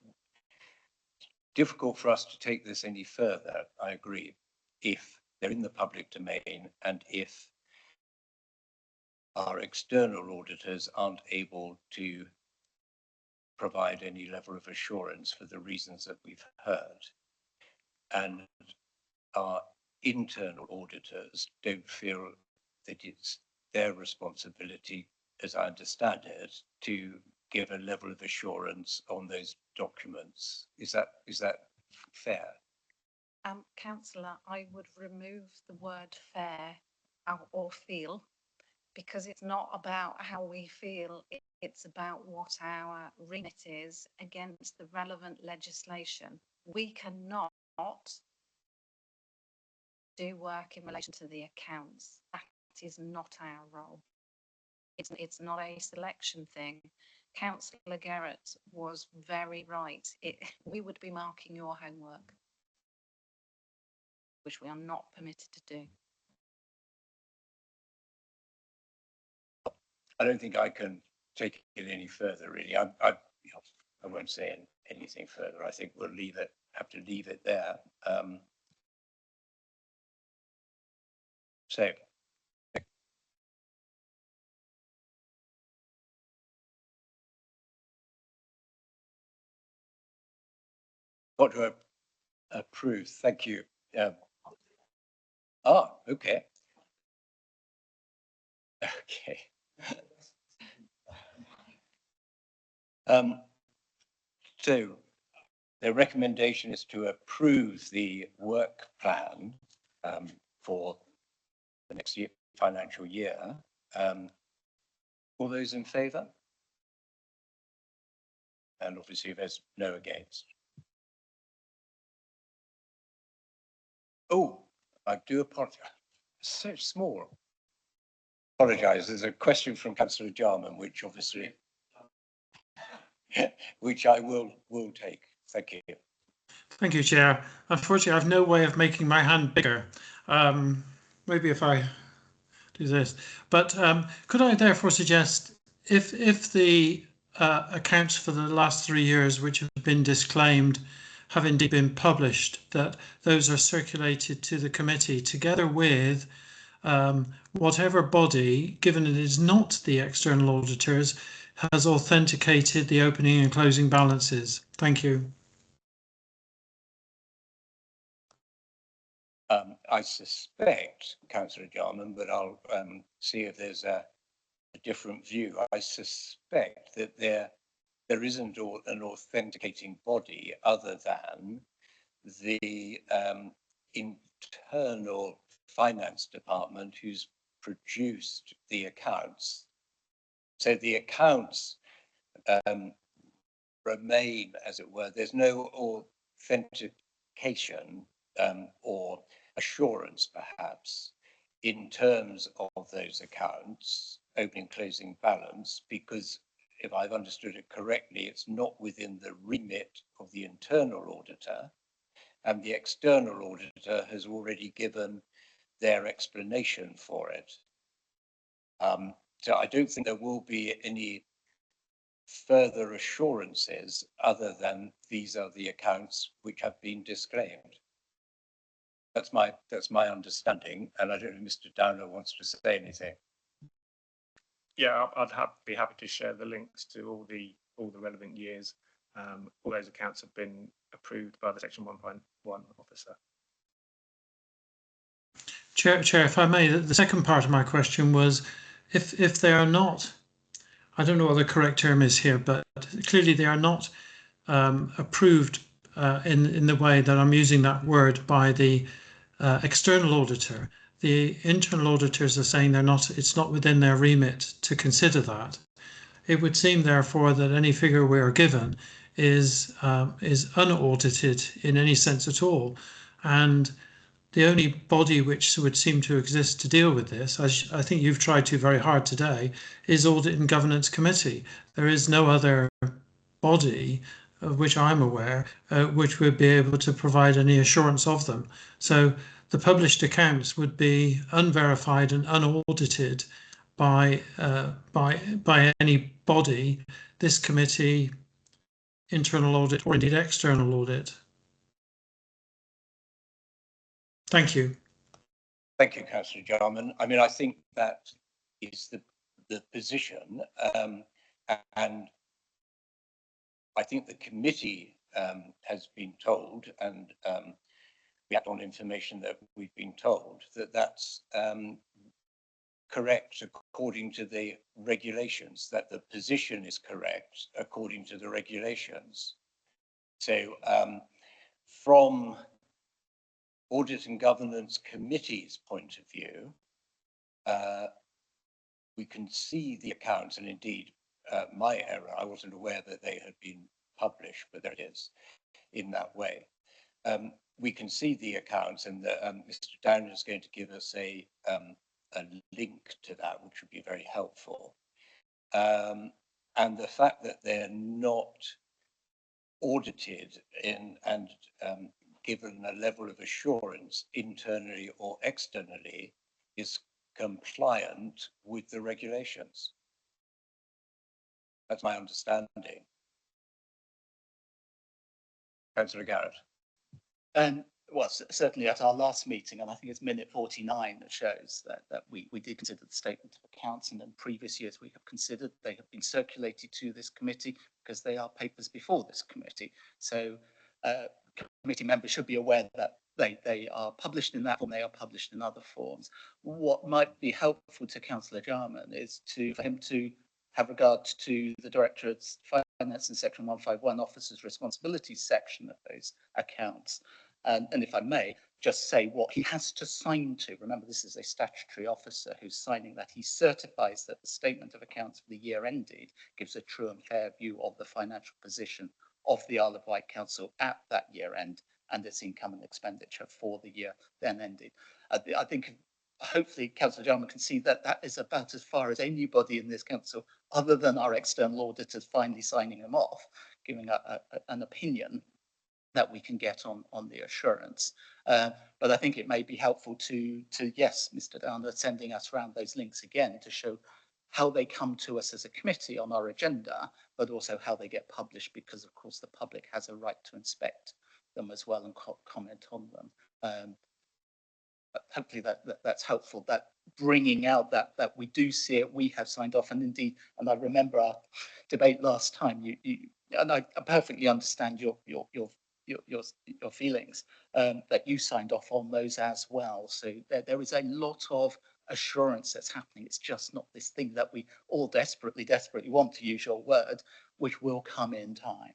difficult for us to take this any further, I agree, if they're in the public domain and if our external auditors aren't able to provide any level of assurance for the reasons that we've heard. And our internal auditors don't feel that it's their responsibility, as I understand it, to give a level of assurance on those documents. Is that fair? Councillor, I would remove the word fair or feel, because it's not about how we feel, it's about what our remit is against the relevant legislation. We cannot do work in relation to the accounts. That is not our role. It's not a selection thing. Councillor Garrett was very right. We would be marking your homework, which we are not permitted to do. I don't think I can take it any further, really. I won't say anything further. I think we'll have to leave it there. So. Got to approve. Thank you. Okay. Okay. So the recommendation is to approve the work plan for the next financial year. All those in favour? And obviously there's no against. Oh, I do apologise. So small. Apologise. There's a question from Councillor Jarman, which obviously, which I will take. Thank you. Thank you, Chair. Unfortunately, I've no way of making my hand bigger. Maybe if I do this, but could I therefore suggest if the accounts for the last 3 years, which have been disclaimed, have indeed been published, that those are circulated to the committee together with whatever body, given it is not the external auditors, has authenticated the opening and closing balances. Thank you. I suspect, Councillor Jarman, but I'll see if there's a different view. I suspect that there isn't an authenticating body other than the internal finance department who's produced the accounts. So the accounts remain, as it were. There's no authentication or assurance, perhaps, in terms of those accounts, opening closing balance, because if I've understood it correctly, it's not within the remit of the internal auditor, and the external auditor has already given their explanation for it. So I don't think there will be any further assurances other than these are the accounts which have been disclaimed. That's my understanding, and I don't know if Mr. Downer wants to say anything. Yeah, I'd be happy to share the links to all the relevant years. All those accounts have been approved by the Section 1.1 officer. Chair, if I may, the second part of my question was, if they are not, I don't know what the correct term is here, but clearly they are not approved in the way that I'm using that word by the external auditor. The internal auditors are saying it's not within their remit to consider that. It would seem, therefore, that any figure we are given is unaudited in any sense at all, and the only body which would seem to exist to deal with this, as I think you've tried to very hard today, is Audit and Governance Committee. There is no other body of which I'm aware which would be able to provide any assurance of them. So the published accounts would be unverified and unaudited by any body, this committee, internal audit, or indeed external audit. Thank you. Thank you, Councillor Jarman. I mean, I think that is the position, and I think the committee has been told, and we act on information that we've been told, that that's correct according to the regulations, that the position is correct according to the regulations. So from Audit and Governance Committee's point of view, we can see the accounts, and indeed my error, I wasn't aware that they had been published, but there it is in that way. We can see the accounts, and Mr. Downer is going to give us a link to that, which would be very helpful. And the fact that they're not audited and given a level of assurance internally or externally is compliant with the regulations. That's my understanding. Councillor Garrett. Well, certainly at our last meeting, and I think it's minute 49 that shows that we did consider the statement of accounts, and in previous years we have considered. They have been circulated to this committee because they are papers before this committee. So committee members should be aware that they are published in that form, they are published in other forms. What might be helpful to Councillor Jarman is for him to have regard to the Directorate's Finance and Section 151 Officers' Responsibilities section of those accounts. And if I may, just say what he has to sign to. Remember, this is a statutory officer who's signing that. He certifies that the statement of accounts for the year ended gives a true and fair view of the financial position of the Isle of Wight Council at that year end and its income and expenditure for the year then ended. I think hopefully Councillor Jarman can see that that is about as far as anybody in this council, other than our external auditors, finally signing them off, giving an opinion that we can get on the assurance. But I think it may be helpful to yes, Mr. Downer, sending us around those links again to show how they come to us as a committee on our agenda, but also how they get published, because of course the public has a right to inspect them as well and comment on them. But hopefully that's helpful, that bringing out that we do see it, we have signed off, and indeed, and I remember our debate last time, and I perfectly understand your feelings, that you signed off on those as well. So there is a lot of assurance that's happening. It's just not this thing that we all desperately want, to use your word, which will come in time.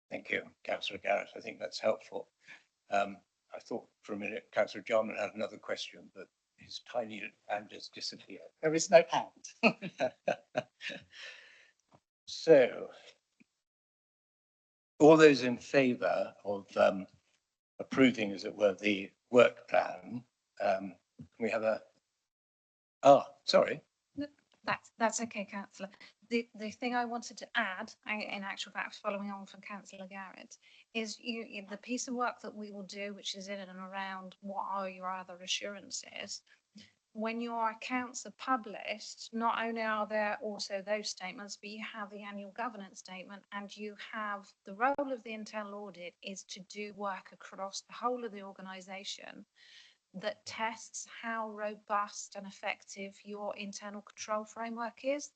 Thank you, Councillor Garrett. I think that's helpful. I thought for a minute Councillor Jarman had another question, but his tiny hand has disappeared. There is no hand. So, all those in favour of approving, as it were, the work plan, can we have a... sorry. That's okay, Councillor. The thing I wanted to add, in actual fact, following on from Councillor Garrett, is the piece of work that we will do, which is in and around what are your other assurances. When your accounts are published, not only are there also those statements, but you have the annual governance statement, and you have the role of the internal audit is to do work across the whole of the organisation that tests how robust and effective your internal control framework is.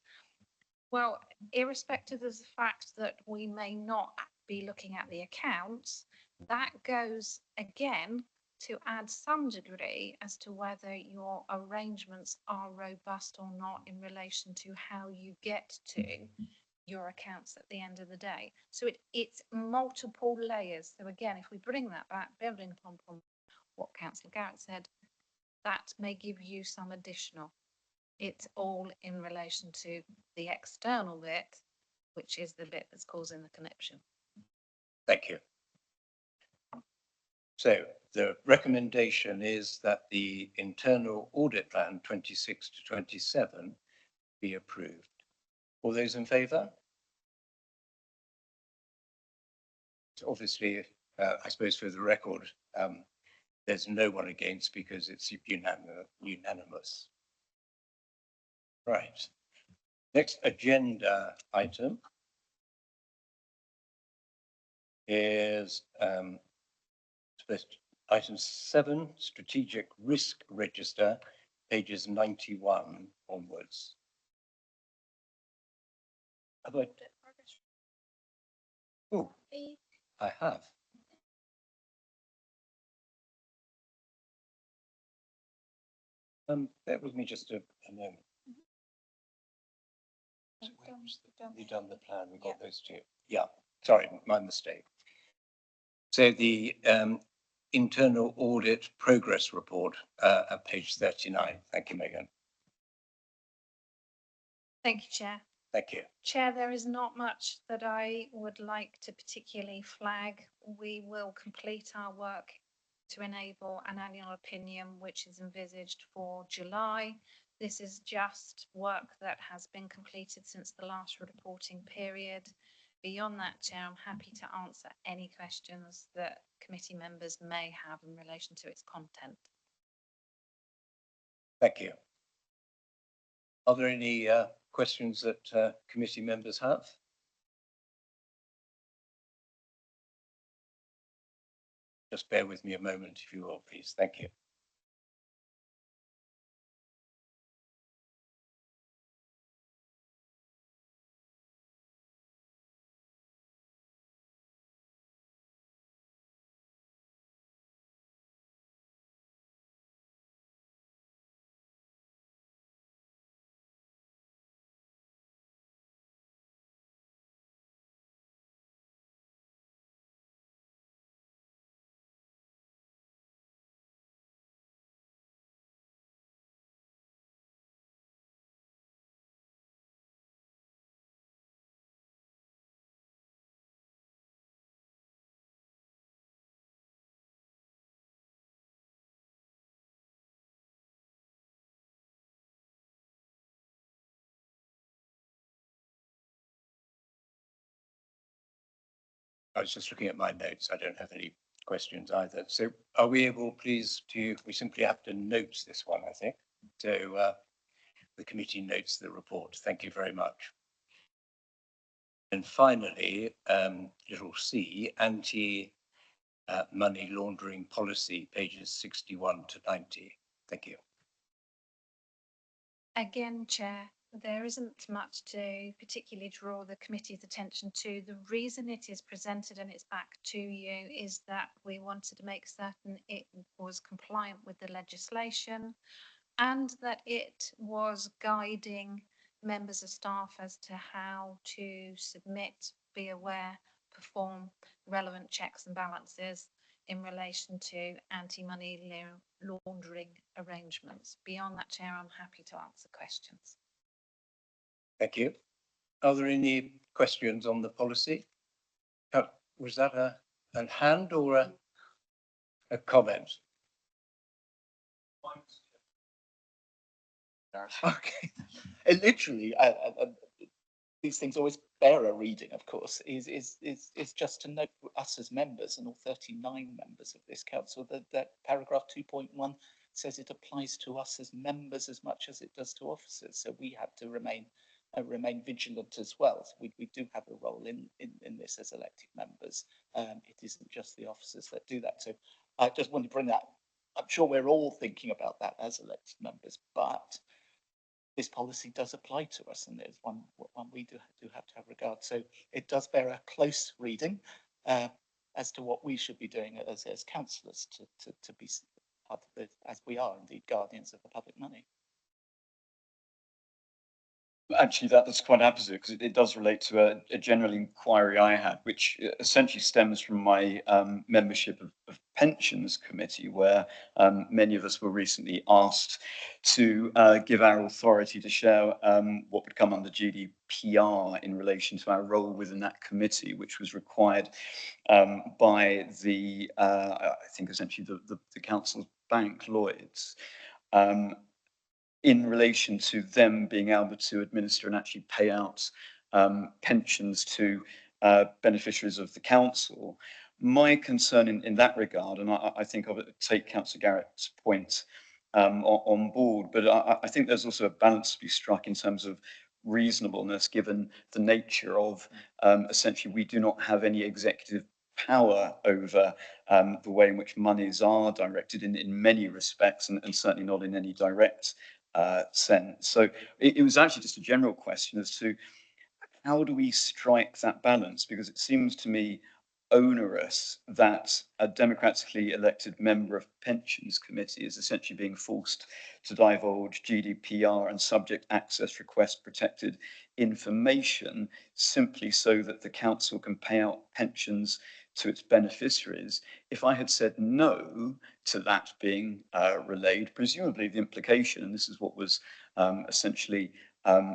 Well, irrespective of the fact that we may not be looking at the accounts, that goes again to add some degree as to whether your arrangements are robust or not in relation to how you get to your accounts at the end of the day. So it's multiple layers. So again, if we bring that back, building upon what Councillor Garrett said, that may give you some additional. It's all in relation to the external bit, which is the bit that's causing the connection. Thank you. So the recommendation is that the internal audit plan 26 to 27 be approved. All those in favour? So obviously, I suppose for the record, there's no one against because it's unanimous. Right. Next agenda item is item 7, strategic risk register, pages 91 onwards. Have I? Oh, I have. Bear with me just a moment. You've done the plan, we've got those two. Yeah, sorry, my mistake. So the internal audit progress report at page 39. Thank you, Megan. Thank you, Chair. Thank you. Chair, there is not much that I would like to particularly flag. We will complete our work to enable an annual opinion, which is envisaged for July. This is just work that has been completed since the last reporting period. Beyond that, Chair, I'm happy to answer any questions that committee members may have in relation to its content. Thank you. Are there any questions that committee members have? Just bear with me a moment, if you will, please. Thank you. I was just looking at my notes. I don't have any questions either. So are we able, please, we simply have to note this one, I think. So the committee notes the report. Thank you very much. And finally, little c, anti-money laundering policy, pages 61 to 90. Thank you. Again, Chair, there isn't much to particularly draw the committee's attention to. The reason it is presented and it's back to you is that we wanted to make certain it was compliant with the legislation and that it was guiding members of staff as to how to submit, be aware, perform relevant checks and balances in relation to anti-money laundering arrangements. Beyond that, Chair, I'm happy to answer questions. Thank you. Are there any questions on the policy? Was that a hand or a comment? Okay. It literally, these things always bear a reading, of course, is just to note us as members and all 39 members of this council that paragraph 2.1 says it applies to us as members as much as it does to officers. So we have to remain vigilant as well. So we do have a role in this as elected members. It isn't just the officers that do that. So I just want to bring that. I'm sure we're all thinking about that as elected members, but this policy does apply to us, and there's one we do have to have regard. So it does bear a close reading as to what we should be doing as councillors to be part of this, as we are indeed guardians of the public money. Actually, that's quite opposite, because it does relate to a general inquiry I had, which essentially stems from my membership of Pensions Committee, where many of us were recently asked to give our authority to share what would come under GDPR in relation to our role within that committee, which was required by the, I think essentially the council's bank, Lloyds. In relation to them being able to administer and actually pay out pensions to beneficiaries of the council. My concern in that regard, and I think I would take Councillor Garrett's point on board, but I think there's also a balance to be struck in terms of reasonableness, given the nature of essentially we do not have any executive power over the way in which monies are directed in many respects, and certainly not in any direct sense. So it was actually just a general question as to how do we strike that balance? Because it seems to me onerous that a democratically elected member of Pensions Committee is essentially being forced to divulge GDPR and subject access request protected information simply so that the council can pay out pensions to its beneficiaries. If I had said no to that being relayed, presumably the implication, and this is what was essentially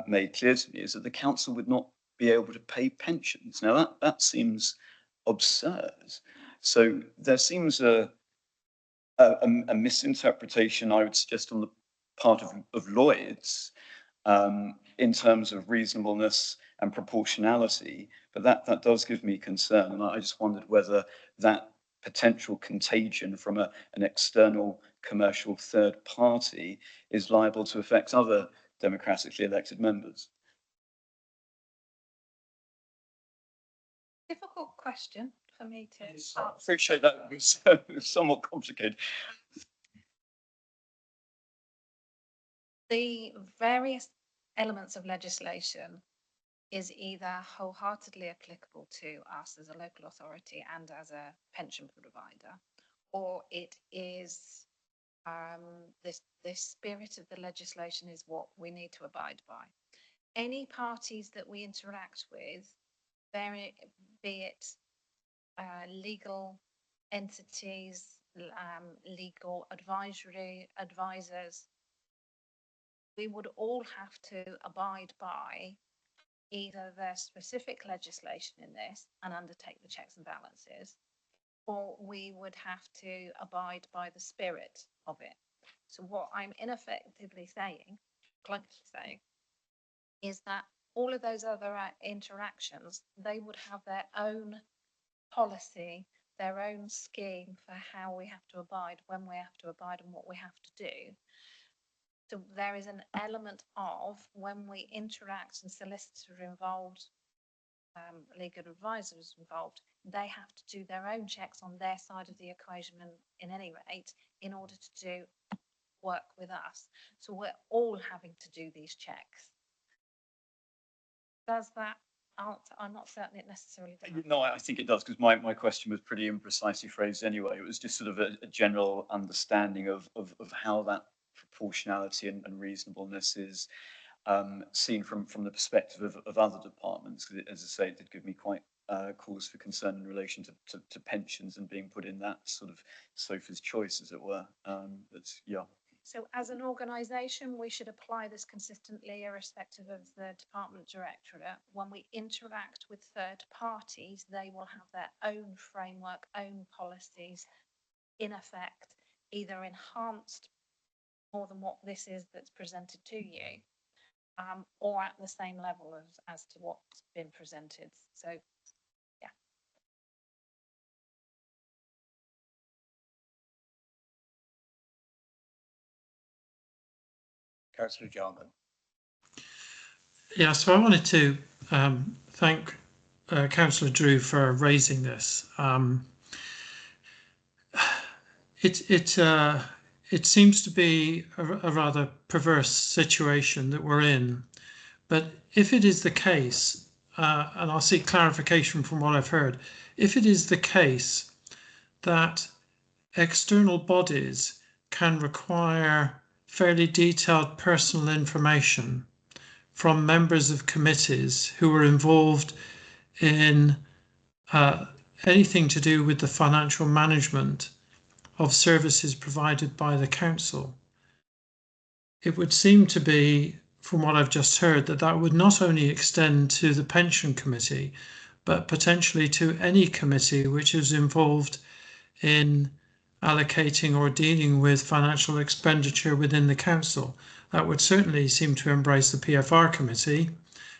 made clear to me, is that the council would not be able to pay pensions. Now that seems absurd. So there seems a misinterpretation, I would suggest, on the part of Lloyds in terms of reasonableness and proportionality, but that does give me concern, and I just wondered whether that potential contagion from an external commercial third party is liable to affect other democratically elected members. Difficult question for me to I answer. appreciate that. It was somewhat complicated. The various elements of legislation is either wholeheartedly applicable to us as a local authority and as a pension provider, or it is the spirit of the legislation is what we need to abide by. Any parties that we interact with, be it legal entities, legal advisors, we would all have to abide by either their specific legislation in this and undertake the checks and balances, or we would have to abide by the spirit of it. So what I'm ineffectively saying, bluntly saying, is that all of those other interactions, they would have their own policy, their own scheme for how we have to abide, when we have to abide, and what we have to do. So there is an element of when we interact and solicitors are involved legal advisors involved, they have to do their own checks on their side of the equation in any rate in order to do work with us. So we're all having to do these checks. Does that answer? I'm not certain it necessarily does. No, I think it does, because my question was pretty imprecisely phrased anyway. It was just sort of a general understanding of how that proportionality and reasonableness is seen from the perspective of other departments. 'Cause as I say, it did give me quite cause for concern in relation to pensions and being put in that sort of Sophie's choice, as it were. Yeah. So as an organisation, we should apply this consistently irrespective of the department directorate. When we interact with third parties, they will have their own framework, own policies, in effect, either enhanced more than what this is that's presented to you, or at the same level as to what's been presented. So, yeah. Councillor Jarman. Yeah, so I wanted to thank Councillor Drew for raising this. It seems to be a rather perverse situation that we're in. But if it is the case, and I'll seek clarification from what I've heard, if it is the case that external bodies can require fairly detailed personal information from members of committees who are involved in anything to do with the financial management of services provided by the council, it would seem to be, from what I've just heard, that would not only extend to the pension committee, but potentially to any committee which is involved in allocating or dealing with financial expenditure within the council. That would certainly seem to embrace the PFR committee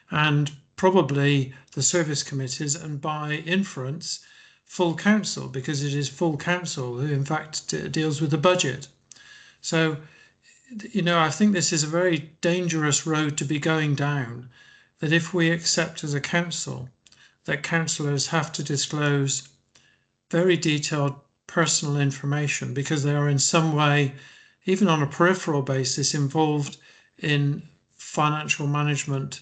and probably the service committees, and by inference, full council, because it is full council who in fact deals with the budget. So, you know, I think this is a very dangerous road to be going down, that if we accept as a council that councillors have to disclose very detailed personal information because they are in some way, even on a peripheral basis, involved in financial management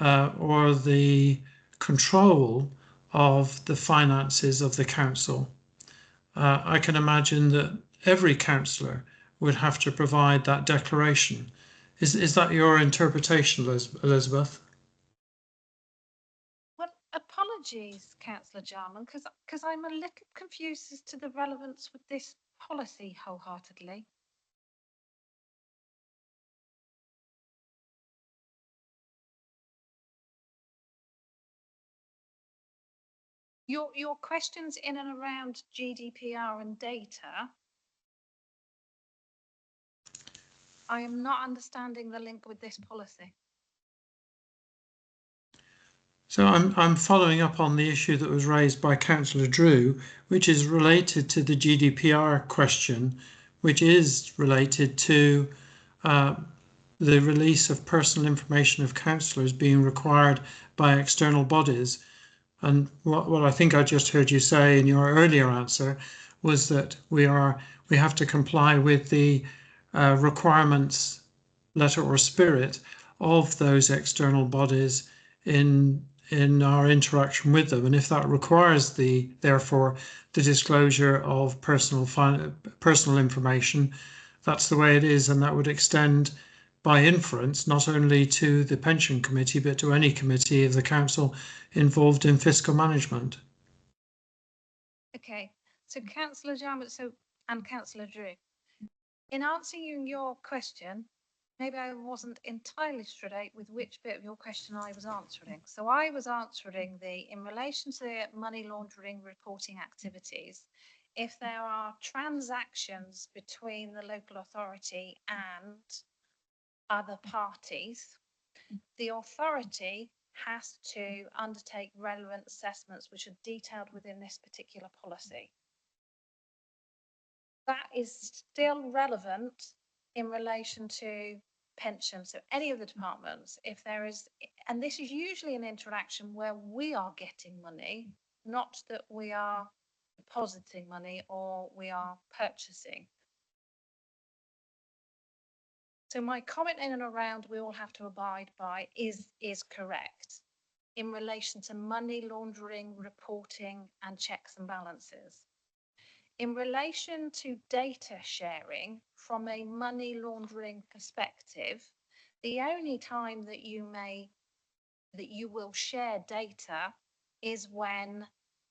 or the control of the finances of the council. I can imagine that every councillor would have to provide that declaration. Is that your interpretation, Elizabeth? Well, apologies, Councillor Jarman, because I'm a little confused as to the relevance with this policy wholeheartedly. Your questions in and around GDPR and data, I am not understanding the link with this policy. So I'm following up on the issue that was raised by Councillor Drew, which is related to the GDPR question, which is related to the release of personal information of councillors being required by external bodies. And what I think I just heard you say in your earlier answer was that we have to comply with the requirements, letter or spirit, of those external bodies in our interaction with them. And if that requires therefore the disclosure of personal information, that's the way it is, and that would extend by inference not only to the pension committee but to any committee of the council involved in fiscal management. Okay, so Councillor Jarman, and Councillor Drew, in answering your question, maybe I wasn't entirely straight with which bit of your question I was answering. So I was answering in relation to the money laundering reporting activities, if there are transactions between the local authority and other parties, the authority has to undertake relevant assessments which are detailed within this particular policy. That is still relevant in relation to pensions. So any of the departments, if there is And this is usually an interaction where we are getting money, not that we are depositing money or we are purchasing. So my comment in and around we all have to abide by is correct in relation to money laundering, reporting and checks and balances. In relation to data sharing from a money laundering perspective, the only time that you will share data is when,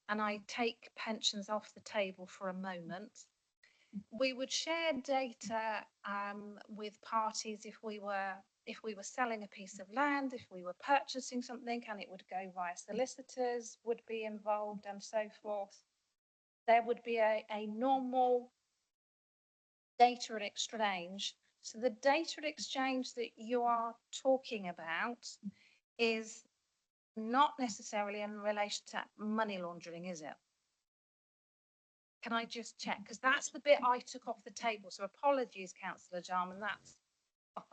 and I take pensions off the table for a moment, we would share data with parties if we were selling a piece of land, if we were purchasing something, and it would go via solicitors, would be involved and so forth. There would be a normal data exchange. So the data exchange that you are talking about is not necessarily in relation to money laundering, is it? Can I just check? Because that's the bit I took off the table. So apologies, Councillor Jarman.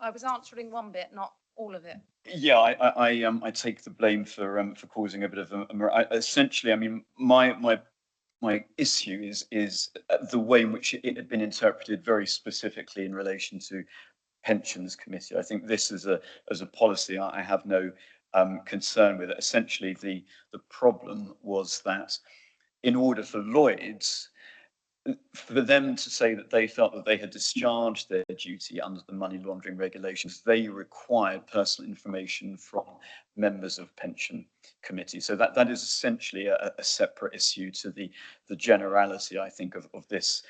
I was answering one bit, not all of it. Yeah, I take the blame for causing a bit of essentially. I mean, my issue is the way in which it had been interpreted very specifically in relation to pensions committee. I think this is as a policy I have no concern with it. Essentially, the problem was that in order for Lloyds, for them to say that they felt that they had discharged their duty under the money laundering regulations, they required personal information from members of pension committee. So that is essentially a separate issue to the generality, I think, of this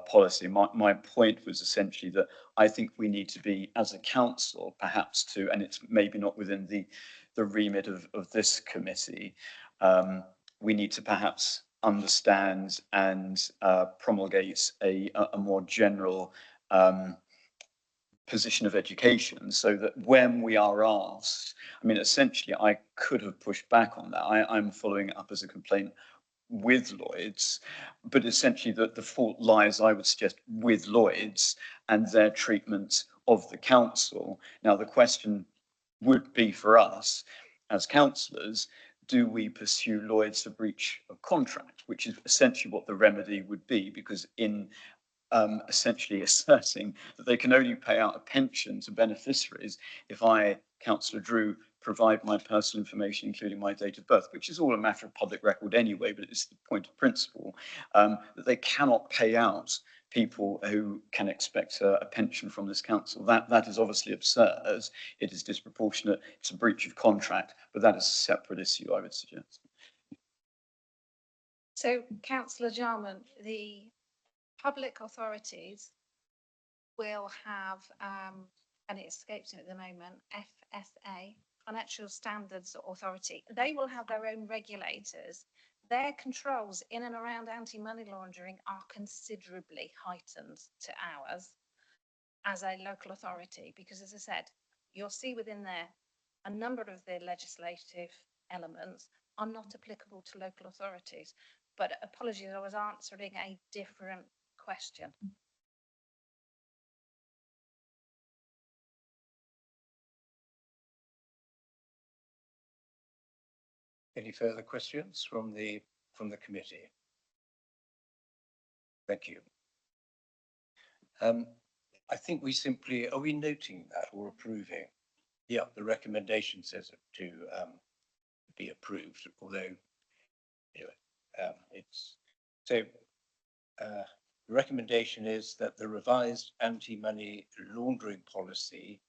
policy. My point was essentially that I think we need to be, as a council, perhaps to, and it's maybe not within the remit of this committee, we need to perhaps understand and promulgate a more general position of education, so that when we are asked, I mean, essentially, I could have pushed back on that. I'm following it up as a complaint with Lloyds, but essentially the fault lies, I would suggest, with Lloyds and their treatment of the council. Now, the question would be for us as councillors, do we pursue Lloyds for breach of contract, which is essentially what the remedy would be, because in essentially asserting that they can only pay out a pension to beneficiaries if I, Councillor Drew, provide my personal information, including my date of birth, which is all a matter of public record anyway, but it's the point of principle, that they cannot pay out people who can expect a pension from this council. That is obviously absurd. It is disproportionate. It's a breach of contract, but that is a separate issue, I would suggest. So, Councillor Jarman, the public authorities will have, and it escapes me at the moment, FSA, Financial Standards Authority. They will have their own regulators. Their controls in and around anti-money laundering are considerably heightened to ours as a local authority, because, as I said, you'll see within there a number of the legislative elements are not applicable to local authorities. But apologies, I was answering a different question. Any further questions from the committee? Thank you. I think we simply, are we noting that or approving? Yeah, the recommendation says to be approved, although anyway, it's so the recommendation is that the revised anti-money laundering policy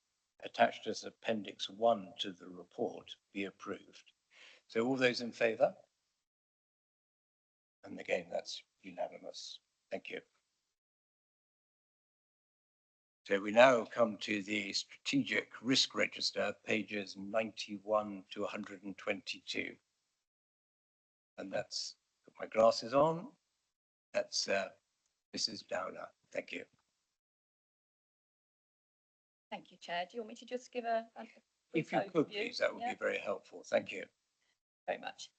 attached as Appendix 1 to the report be approved. So all those in favour? And again, that's unanimous. Thank you. So we now come to the Strategic Risk Register, pages 91 to 122. And that's, put my glasses on, that's Mrs. Downer. Thank you. Thank you, Chair. Do you want me to just give a If you could, please, that would be very helpful. Thank you. Very much.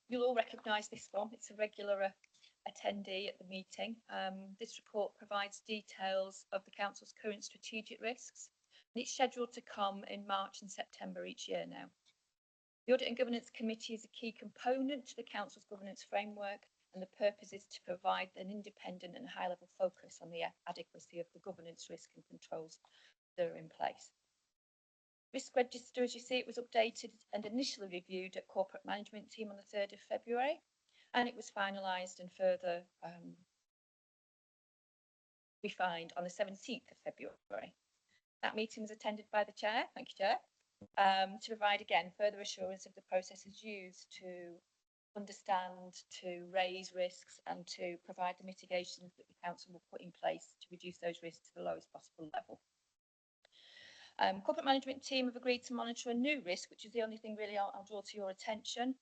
You'll all recognise this one. It's a regular attendee at the meeting. This report provides details of the Council's current strategic risks It's scheduled to come in March and September each year now. The Audit and Governance Committee is a key component to the Council's governance framework, and the purpose is to provide an independent and high-level focus on the adequacy of the governance, risk and controls that are in place. Risk register, as you see, it was updated and initially reviewed at corporate management team on the 3rd of February, and it was finalised and further refined on the 17th of February. That meeting was attended by the Chair, thank you, Chair, to provide again further assurance of the processes used to understand, to raise risks and to provide the mitigations that the Council will put in place to reduce those risks to the lowest possible level. Corporate management team have agreed to monitor a new risk, which is the only thing really I'll draw to your attention,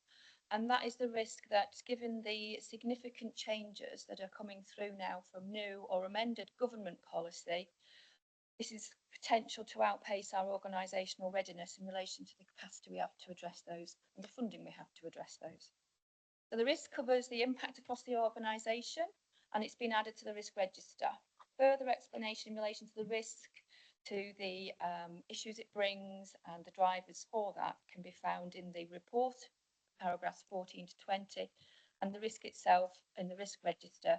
and that is the risk that, given the significant changes that are coming through now from new or amended government policy, this is potential to outpace our organisational readiness in relation to the capacity we have to address those and the funding we have to address those. So the risk covers the impact across the organisation, and it's been added to the risk register. Further explanation in relation to the risk, to the issues it brings and the drivers for that can be found in the report, paragraphs 14 to 20, and the risk itself in the risk register,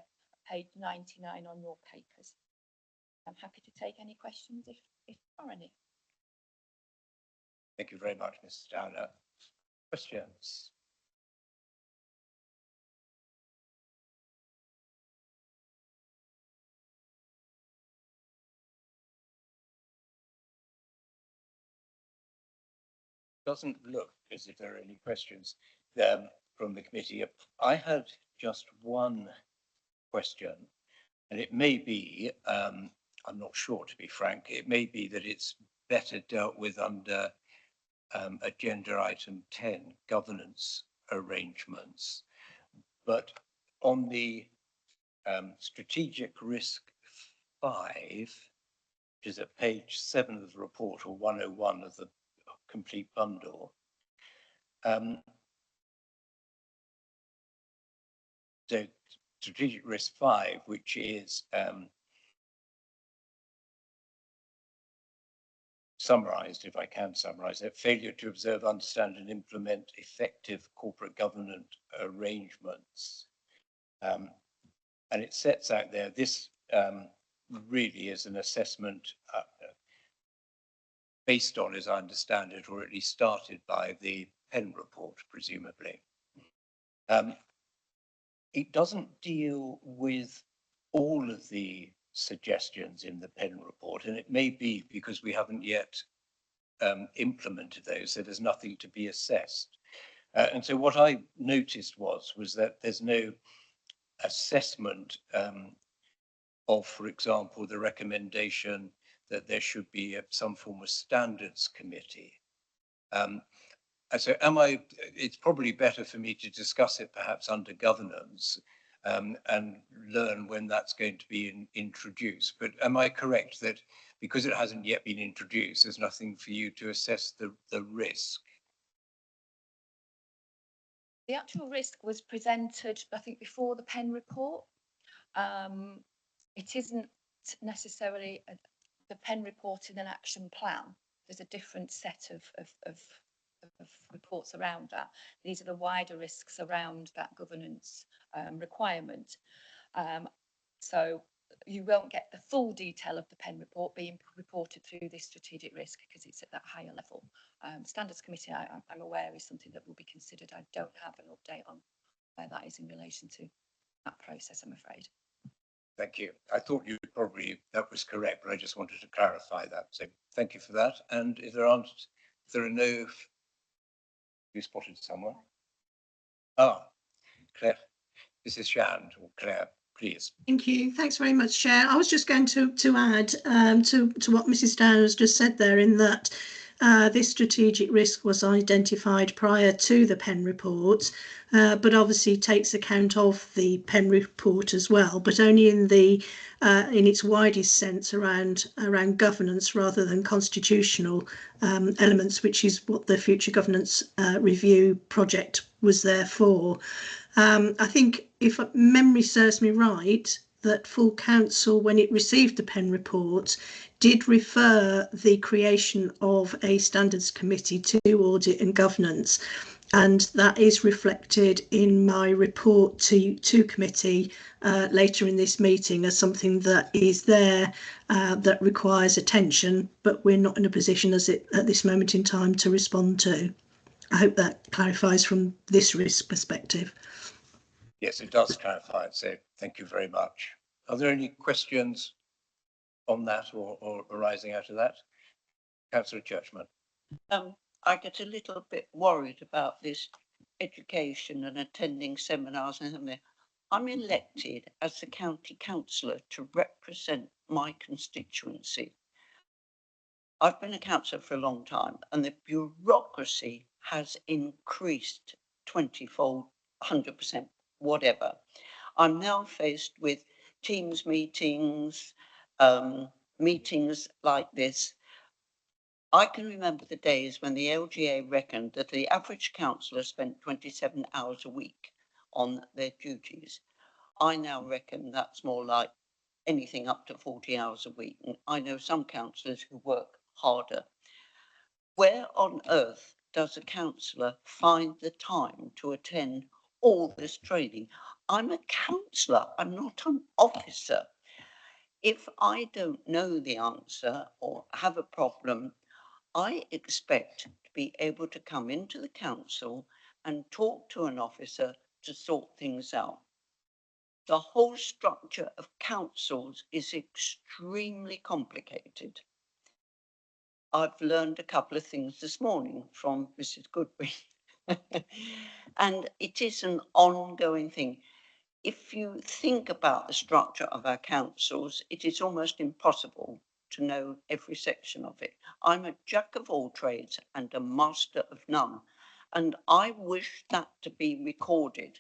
page 99 on your papers. I'm happy to take any questions if there are any. Thank you very much, Mrs. Downer. Questions? Doesn't look as if there are any questions from the committee. I had just one question, and it may be, I'm not sure to be frank, it may be that it's better dealt with under agenda item 10, governance arrangements. But on the strategic risk 5, which is at page 7 of the report, or 101 of the complete bundle, so strategic risk 5, which is summarised, if I can summarise it, failure to observe, understand and implement effective corporate governance arrangements. And it sets out there, this really is an assessment based on, as I understand it, or at least started by the Penn report, presumably. It doesn't deal with all of the suggestions in the Penn report, and it may be because we haven't yet implemented those, so there's nothing to be assessed. And so what I noticed was that there's no assessment of, for example, the recommendation that there should be some form of standards committee. So it's probably better for me to discuss it perhaps under governance and learn when that's going to be introduced. But am I correct that because it hasn't yet been introduced, there's nothing for you to assess the risk? The actual risk was presented, I think, before the Penn report. It isn't necessarily the Penn report in an action plan. There's a different set of reports around that. These are the wider risks around that governance requirement. So you won't get the full detail of the Penn report being reported through this strategic risk because it's at that higher level. Standards committee, I'm aware, is something that will be considered. I don't have an update on where that is in relation to that process, I'm afraid. Thank you. I thought you probably, that was correct, but I just wanted to clarify that. So thank you for that. And if there are no, you spotted someone? Ah, Claire, this is Sharon, or Claire, please. Thank you. Thanks very much, Chair. I was just going to add to what Mrs. Downer has just said there, in that this strategic risk was identified prior to the Penn report, but obviously takes account of the Penn report as well, but only in its widest sense around governance rather than constitutional elements, which is what the Future Governance Review project was there for. I think, if memory serves me right, that full council, when it received the Penn report, did refer the creation of a standards committee to audit and governance. And that is reflected in my report to committee later in this meeting as something that is there that requires attention, but we're not in a position at this moment in time to respond to. I hope that clarifies from this risk perspective. Yes, it does clarify it. So thank you very much. Are there any questions on that or arising out of that? Councillor Churchman. I get a little bit worried about this education and attending seminars and everything. I'm elected as the county councillor to represent my constituency. I've been a councillor for a long time, and the bureaucracy has increased 20-fold, 100%, whatever. I'm now faced with Teams meetings, meetings like this. I can remember the days when the LGA reckoned that the average councillor spent 27 hours a week on their duties. I now reckon that's more like anything up to 40 hours a week. And I know some councillors who work harder. Where on earth does a councillor find the time to attend all this training? I'm a councillor, I'm not an officer. If I don't know the answer or have a problem, I expect to be able to come into the council and talk to an officer to sort things out. The whole structure of councils is extremely complicated. I've learned a couple of things this morning from Mrs. Goodwin. And it is an ongoing thing. If you think about the structure of our councils, it is almost impossible to know every section of it. I'm a jack of all trades and a master of none, and I wish that to be recorded.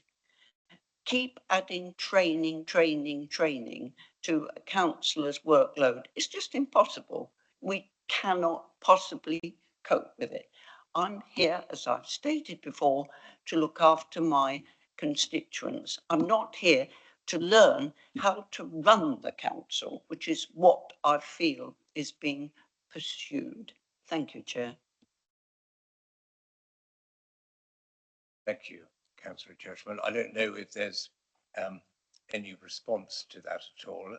Keep adding training to a councillor's workload. It's just impossible. We cannot possibly cope with it. I'm here, as I've stated before, to look after my constituents. I'm not here to learn how to run the council, which is what I feel is being pursued. Thank you, Chair. Thank you, Councillor Churchman. I don't know if there's any response to that at all.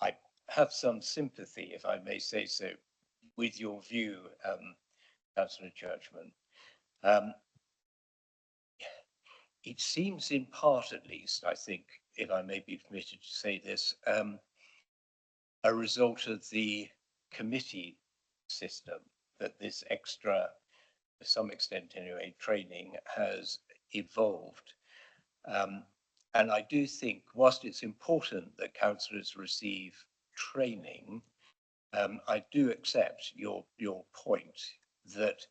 I have some sympathy, if I may say so, with your view, Councillor Churchman. It seems in part, at least, I think, if I may be permitted to say this, a result of the committee system that this extra, to some extent anyway, training has evolved. And I do think, whilst it's important that councillors receive training, I do accept your point that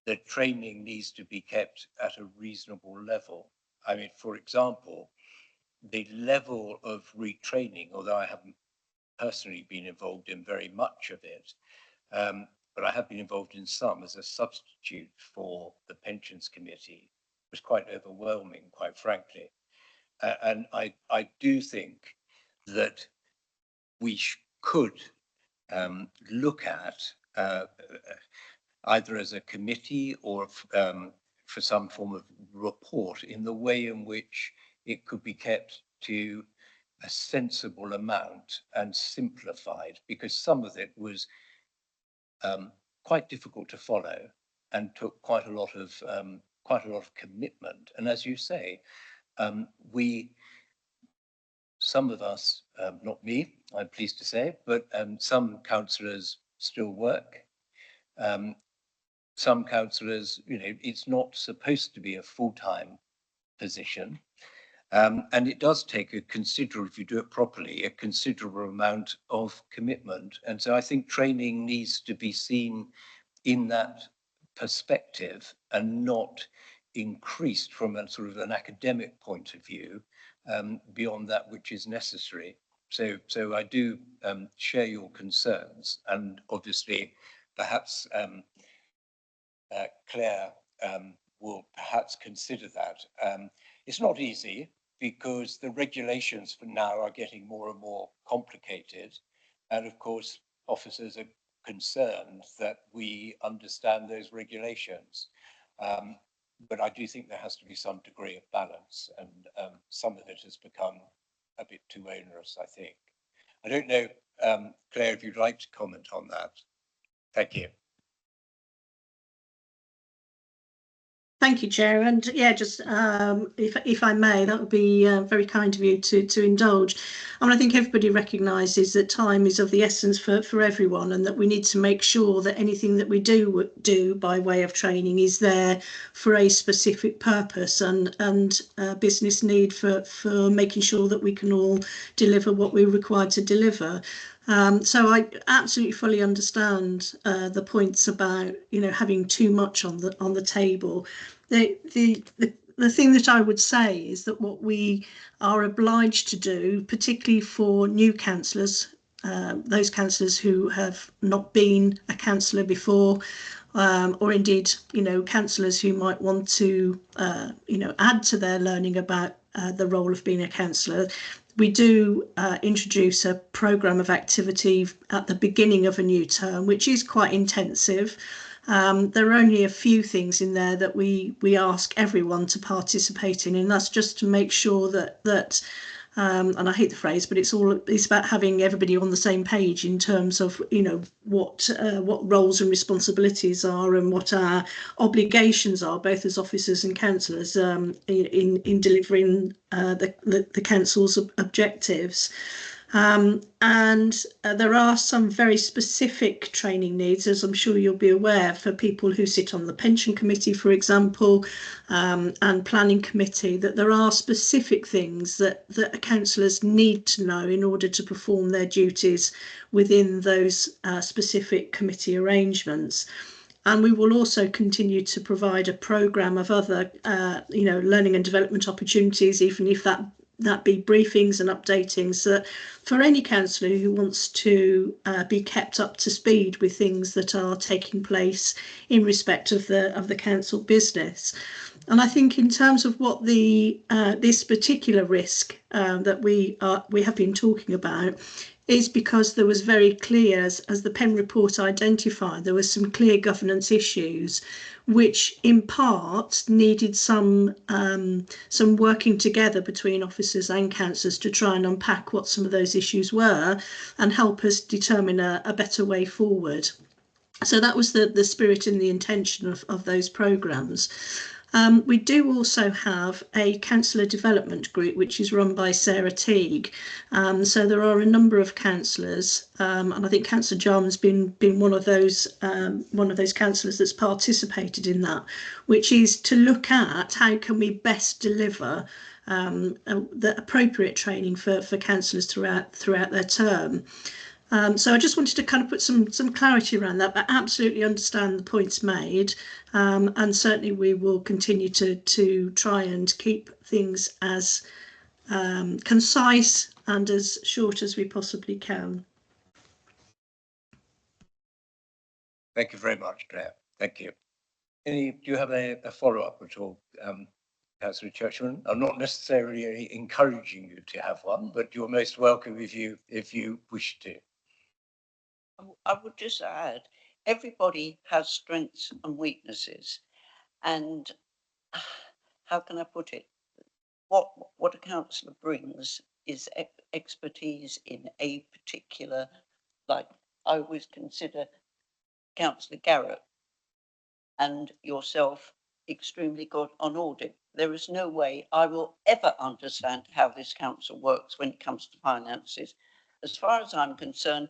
the training needs to be kept at a reasonable level. I mean, for example, the level of retraining, although I haven't personally been involved in very much of it, but I have been involved in some as a substitute for the pensions committee, it was quite overwhelming, quite frankly. And I do think that we could look at either as a committee or for some form of report in the way in which it could be kept to a sensible amount and simplified, because some of it was quite difficult to follow and took quite a lot of commitment. And as you say, some of us, not me, I'm pleased to say, but some councillors still work. Some councillors, it's not supposed to be a full-time position. And it does take a considerable, if you do it properly, a considerable amount of commitment. And so I think training needs to be seen in that perspective and not increased from a sort of an academic point of view beyond that which is necessary. So I do share your concerns, and obviously perhaps Claire will perhaps consider that. It's not easy. because the regulations for now are getting more and more complicated. And of course, officers are concerned that we understand those regulations. But I do think there has to be some degree of balance, and some of it has become a bit too onerous, I think. I don't know, Claire, if you'd like to comment on that. Thank you. Thank you, Chair. And yeah, just if I may, that would be very kind of you to indulge. I mean, I think everybody recognises that time is of the essence for everyone, and that we need to make sure that anything that we do by way of training is there for a specific purpose and business need for making sure that we can all deliver what we're required to deliver. So I absolutely fully understand the points about, you know, having too much on the table. The thing that I would say is that what we are obliged to do, particularly for new councillors, those councillors who have not been a councillor before, or indeed, you know, councillors who might want to, you know, add to their learning about the role of being a councillor. We do introduce a programme of activity at the beginning of a new term, which is quite intensive. There are only a few things in there that we ask everyone to participate in, and that's just to make sure that and I hate the phrase, but it's about having everybody on the same page in terms of, you know, what roles and responsibilities are and what our obligations are, both as officers and councillors, in delivering the council's objectives. And there are some very specific training needs, as I'm sure you'll be aware, for people who sit on the pension committee, for example, and planning committee, that there are specific things that councillors need to know in order to perform their duties within those specific committee arrangements. And we will also continue to provide a programme of other, you know, learning and development opportunities, even if that be briefings and updating, so that for any councillor who wants to be kept up to speed with things that are taking place in respect of the council business. And I think in terms of what this particular risk that we have been talking about, is because there was very clear, as the Penn report identified, there was some clear governance issues, which in part needed some working together between officers and councillors to try and unpack what some of those issues were and help us determine a better way forward. So that was the spirit and the intention of those programmes. We do also have a councillor development group, which is run by Sarah Teague. So there are a number of councillors, and I think Councillor Jarman's been one of those councillors that's participated in that, which is to look at how can we best deliver the appropriate training for councillors throughout their term. So I just wanted to kind of put some clarity around that, but absolutely understand the points made, and certainly we will continue to try and keep things as concise and as short as we possibly can. Thank you very much, Claire. Thank you. Do you have a follow-up at all, Councillor Churchman? I'm not necessarily encouraging you to have one, but you're most welcome if you wish to. I would just add, everybody has strengths and weaknesses, and how can I put it? What a councillor brings is expertise in a particular, like I always consider Councillor Garrett and yourself extremely good on audit. There is no way I will ever understand how this council works when it comes to finances. As far as I'm concerned,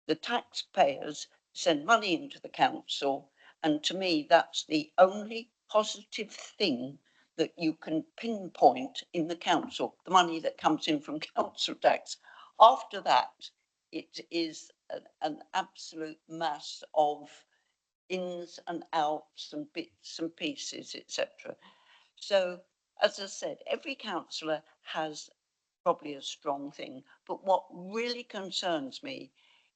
the taxpayers send money into the council, and to me that's the only positive thing that you can pinpoint in the council, the money that comes in from council tax. After that, it is an absolute mass of ins and outs and bits and pieces, etc. So, as I said, every councillor has probably a strong thing, but what really concerns me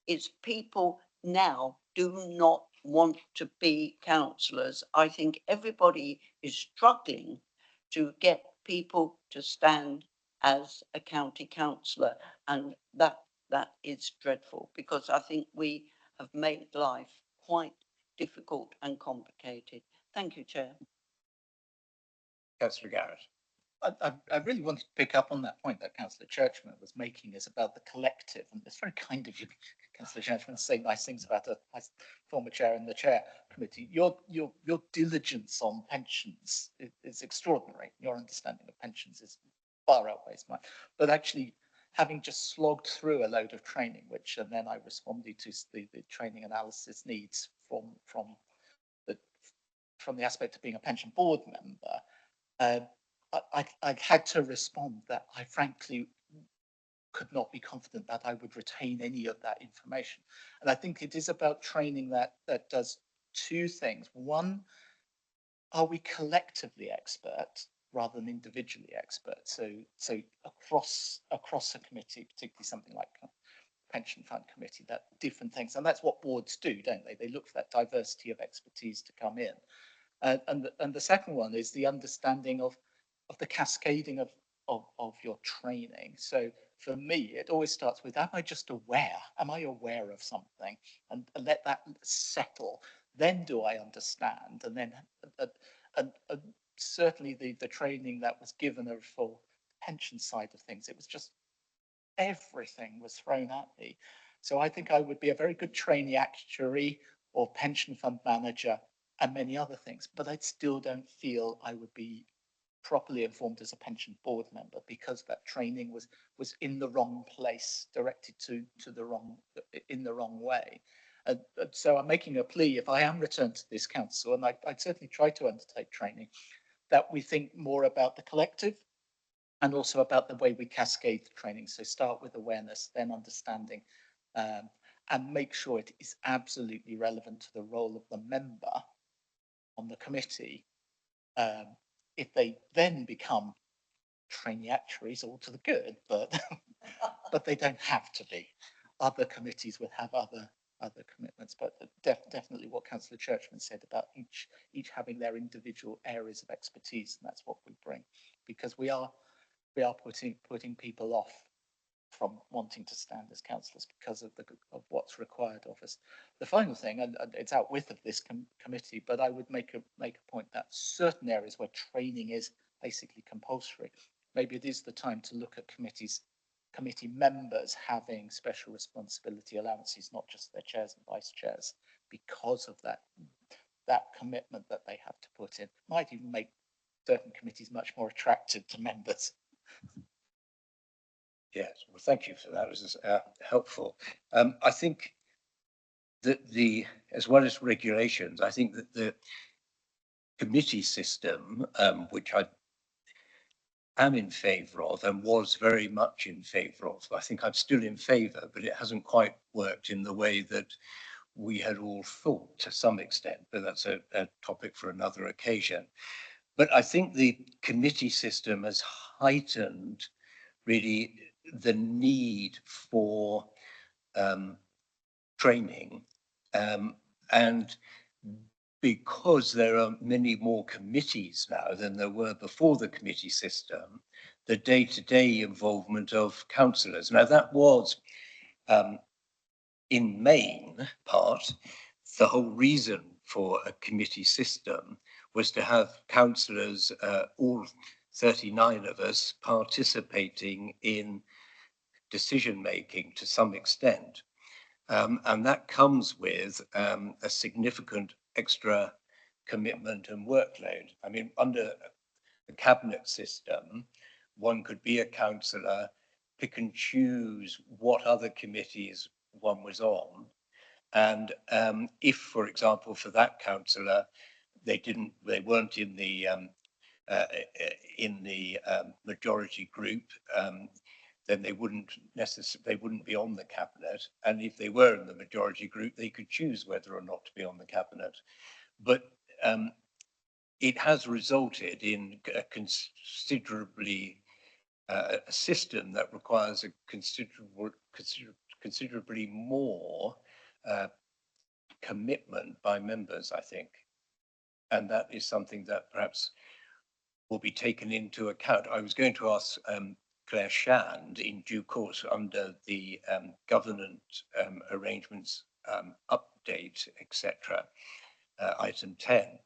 is people now do not want to be councillors. I think everybody is struggling to get people to stand as a county councillor, and that is dreadful, because I think we have made life quite difficult and complicated. Thank you, Chair. Councillor Garrett. I really wanted to pick up on that point that Councillor Churchman was making, is about the collective, and it's very kind of you, Councillor Churchman, to say nice things about a former chair in the chair committee. Your diligence on pensions is extraordinary. Your understanding of pensions is far outweighs mine. But actually, having just slogged through a load of training, which and then I responded to the training analysis needs from the aspect of being a pension board member. I had to respond that I frankly could not be confident that I would retain any of that information. And I think it is about training that does two things. One, are we collectively expert rather than individually expert? So across a committee, particularly something like pension fund committee, that different things, and that's what boards do, don't they? They look for that diversity of expertise to come in. And the second one is the understanding of the cascading of your training. So for me, it always starts with, am I just aware? Am I aware of something? And let that settle. Then do I understand? And then certainly the training that was given for the pension side of things, it was just everything was thrown at me. So I think I would be a very good trainee actuary or pension fund manager and many other things, but I still don't feel I would be properly informed as a pension board member, because that training was in the wrong place, directed to the wrong, in the wrong way. So I'm making a plea, if I am returned to this council, and I'd certainly try to undertake training, that we think more about the collective and also about the way we cascade the training. So start with awareness, then understanding, and make sure it is absolutely relevant to the role of the member on the committee. If they then become trainee actuaries, all to the good, but but they don't have to be. Other committees would have other commitments, but definitely what Councillor Churchman said about each having their individual areas of expertise, and that's what we bring, because we are putting people off from wanting to stand as councillors because of what's required of us. The final thing, and it's out with of this committee, but I would make a point that certain areas where training is basically compulsory, maybe it is the time to look at committee members having special responsibility allowances, not just their chairs and vice chairs, because of that commitment that they have to put in. Might even make certain committees much more attractive to members. Yes, well, thank you for that. It was helpful. I think that as well as regulations, I think that the committee system, which I am in favour of and was very much in favour of, I think I'm still in favour, but it hasn't quite worked in the way that we had all thought, to some extent, but that's a topic for another occasion. But I think the committee system has heightened really the need for training, and because there are many more committees now than there were before the committee system, the day-to-day involvement of councillors. Now that was in main part the whole reason for a committee system, was to have councillors, all 39 of us, participating in decision making to some extent. And that comes with a significant extra commitment and workload. I mean, under the cabinet system, one could be a councillor, pick and choose what other committees one was on. And if, for example, for that councillor, they weren't in the majority group, then they wouldn't be on the cabinet. And if they were in the majority group, they could choose whether or not to be on the cabinet. But it has resulted in a system that requires a considerably more commitment by members, I think. And that is something that perhaps will be taken into account. I was going to ask Claire Shand in due course under the governance arrangements update, etc., item 10,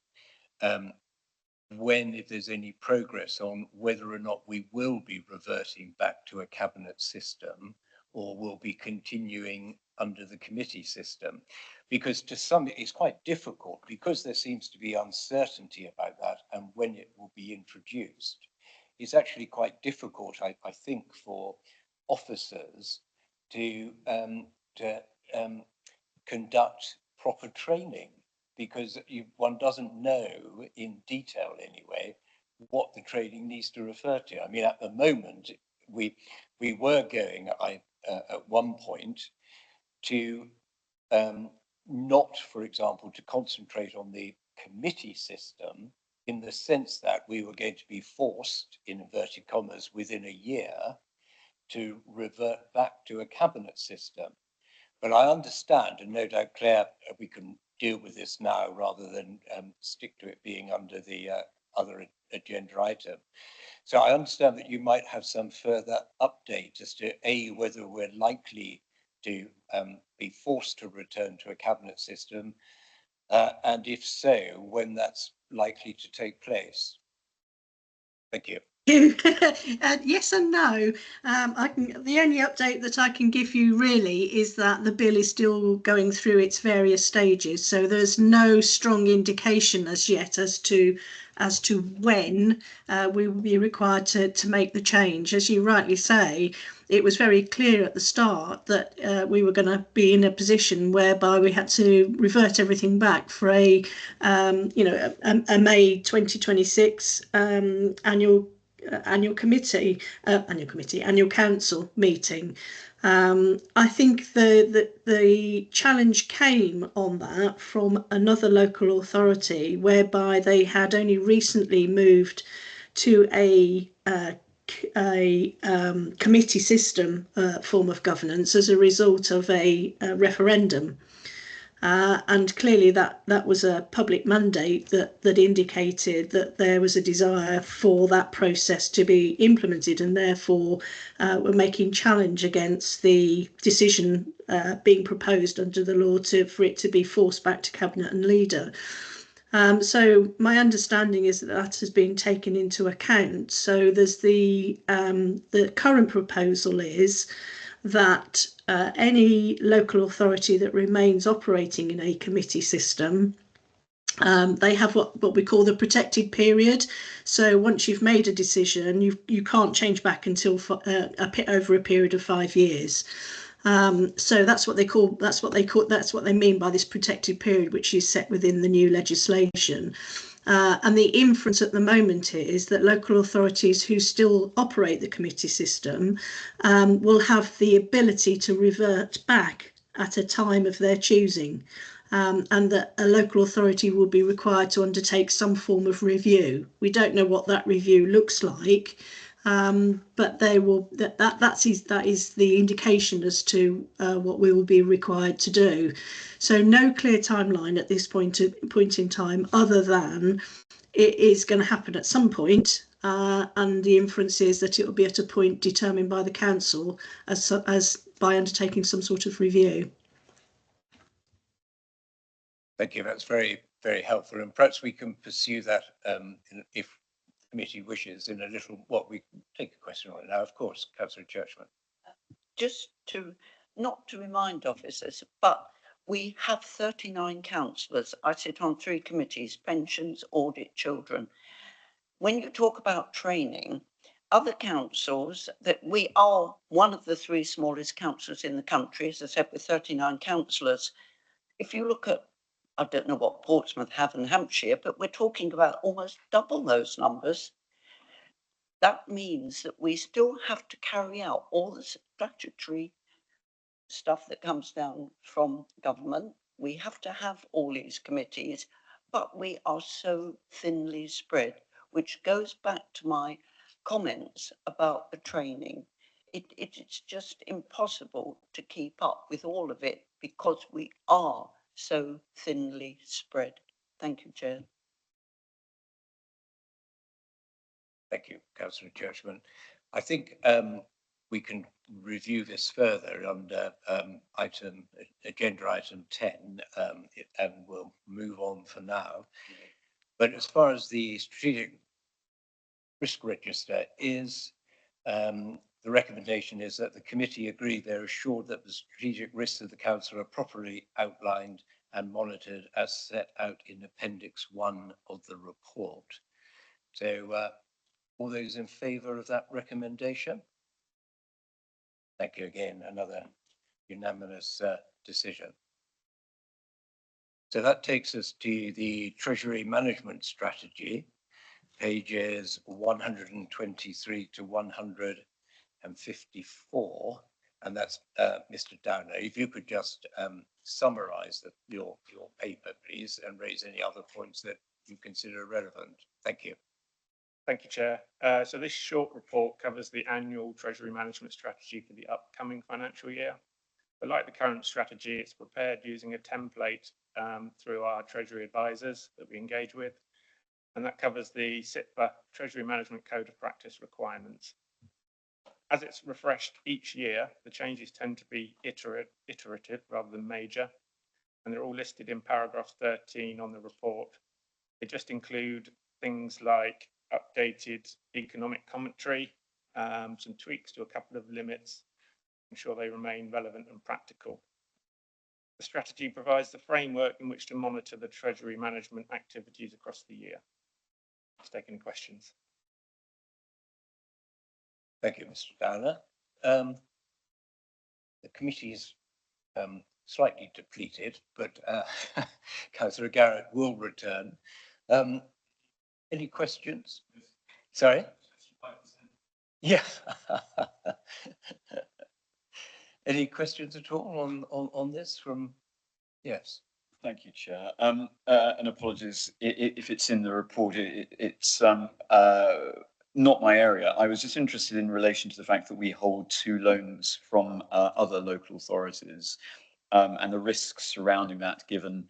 if there's any progress on whether or not we will be reverting back to a cabinet system or will be continuing under the committee system. Because to some, it's quite difficult because there seems to be uncertainty about that and when it will be introduced. It's actually quite difficult, I think, for officers to conduct proper training, because one doesn't know in detail anyway what the training needs to refer to. I mean, at the moment, we were going at one point to not, for example, to concentrate on the committee system in the sense that we were going to be forced, in inverted commas, within a year to revert back to a cabinet system. But I understand, and no doubt, Claire, we can deal with this now rather than stick to it being under the other agenda item. So I understand that you might have some further update as to whether we're likely to be forced to return to a cabinet system, and if so, when that's likely to take place. Thank you. Yes and no. The only update that I can give you really is that the bill is still going through its various stages, so there's no strong indication as yet as to when we will be required to make the change. As you rightly say, it was very clear at the start that we were going to be in a position whereby we had to revert everything back for a May 2026 annual council meeting. I think the challenge came on that from another local authority whereby they had only recently moved to a committee system form of governance as a result of a referendum. And clearly that was a public mandate that indicated that there was a desire for that process to be implemented, and therefore we're making challenge against the decision being proposed under the law for it to be forced back to Cabinet and Leader. So my understanding is that has been taken into account. So there's the current proposal is that any local authority that remains operating in a committee system, they have what we call the protected period. So once you've made a decision, you can't change back until over a period of 5 years. So that's what they mean by this protected period, which is set within the new legislation. And the inference at the moment is that local authorities who still operate the committee system will have the ability to revert back at a time of their choosing, and that a local authority will be required to undertake some form of review. We don't know what that review looks like, but they will. That is the indication as to what we will be required to do. So no clear timeline at this point in time, other than it is going to happen at some point, and the inference is that it will be at a point determined by the council as by undertaking some sort of review. Thank you. That's very, very helpful, and perhaps we can pursue that if committee wishes in a little. We take a question on it now, of course, Councillor Churchman. Just not to remind officers, but we have 39 councillors. I sit on 3 committees: pensions, audit, children. When you talk about training, other councils, that we are one of the 3 smallest councils in the country, as I said, with 39 councillors. If you look at, I don't know what Portsmouth have in Hampshire, but we're talking about almost double those numbers. That means that we still have to carry out all the statutory stuff that comes down from government. We have to have all these committees, but we are so thinly spread, which goes back to my comments about the training. It's just impossible to keep up with all of it because we are so thinly spread. Thank you, Chair. Thank you, Councillor Churchman. I think we can review this further under agenda item 10, and we'll move on for now. But as far as the strategic risk register is, the recommendation is that the committee agree they're assured that the strategic risks of the council are properly outlined and monitored as set out in Appendix 1 of the report. So all those in favour of that recommendation? Thank you again, another unanimous decision. So that takes us to the Treasury Management Strategy, pages 123 to 154, and that's Mr. Downer. If you could just summarise your paper, please, and raise any other points that you consider relevant. Thank you. Thank you, Chair. So this short report covers the annual Treasury Management Strategy for the upcoming financial year. But like the current strategy, it's prepared using a template through our Treasury advisors that we engage with, and that covers the SIPA Treasury Management Code of Practice requirements. As it's refreshed each year, the changes tend to be iterative rather than major, and they're all listed in paragraph 13 on the report. They just include things like updated economic commentary, some tweaks to a couple of limits, ensure they remain relevant and practical. The strategy provides the framework in which to monitor the Treasury management activities across the year. Let's take any questions. Thank you, Mr. Downer. The committee is slightly depleted, but Councillor Garrett will return. Any questions? Sorry? Yeah. Any questions at all on this from? Yes. Thank you, Chair. And apologies if it's in the report. It's not my area. I was just interested in relation to the fact that we hold 2 loans from other local authorities and the risks surrounding that, given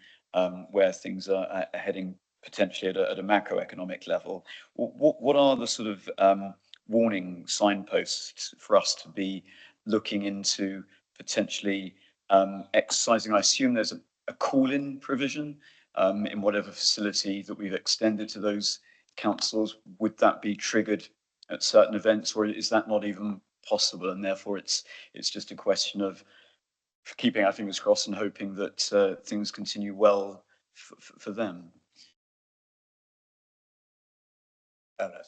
where things are heading potentially at a macroeconomic level. What are the sort of warning signposts for us to be looking into potentially exercising? I assume there's a call-in provision in whatever facility that we've extended to those councils. Would that be triggered at certain events, or is that not even possible, and therefore it's just a question of keeping our fingers crossed and hoping that things continue well for them?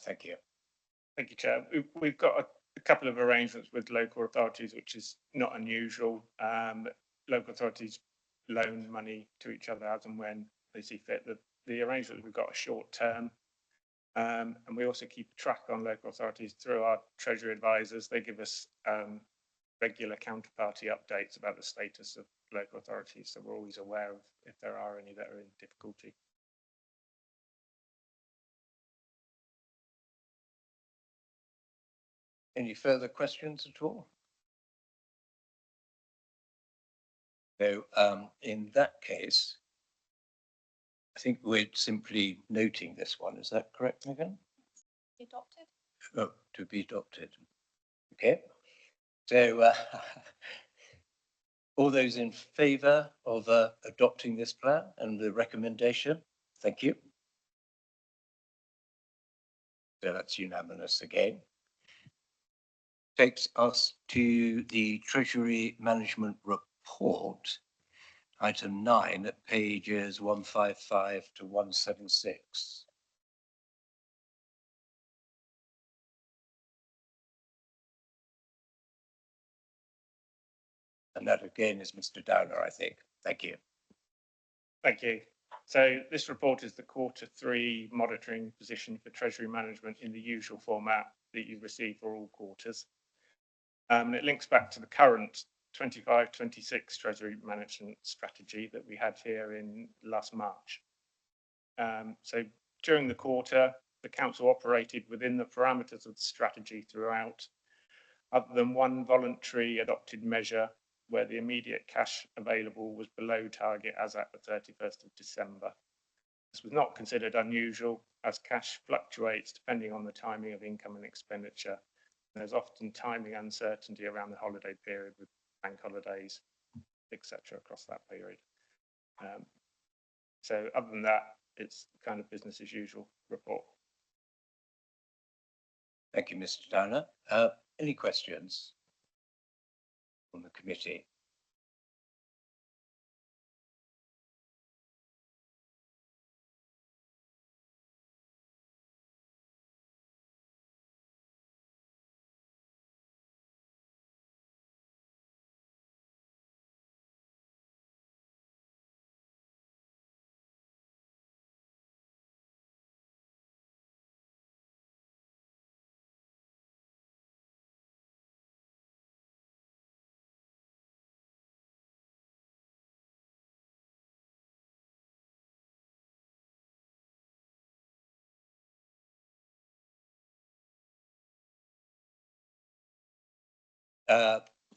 Thank you. Thank you, Chair. We've got a couple of arrangements with local authorities, which is not unusual. Local authorities loan money to each other as and when they see fit. The arrangements we've got are short term, and we also keep track on local authorities through our Treasury advisors. They give us regular counterparty updates about the status of local authorities, so we're always aware of if there are any that are in difficulty. Any further questions at all? So in that case, I think we're simply noting this one. Is that correct, Megan? Adopted. Oh, to be adopted. Okay. So all those in favour of adopting this plan and the recommendation? Thank you. So that's unanimous again. Takes us to the Treasury Management Report, item 9 at pages 155 to 176. And that again is Mr. Downer, I think. Thank you. Thank you. So this report is the Q3 monitoring position for Treasury management in the usual format that you receive for all quarters. And it links back to the current 25-26 Treasury management strategy that we had here in last March. So during the quarter, the council operated within the parameters of the strategy throughout, other than one voluntary adopted measure where the immediate cash available was below target as at the 31st of December. This was not considered unusual as cash fluctuates depending on the timing of income and expenditure. There's often timing uncertainty around the holiday period with bank holidays, etc. across that period. So other than that, it's kind of business as usual report. Thank you, Mr. Downer. Any questions from the committee?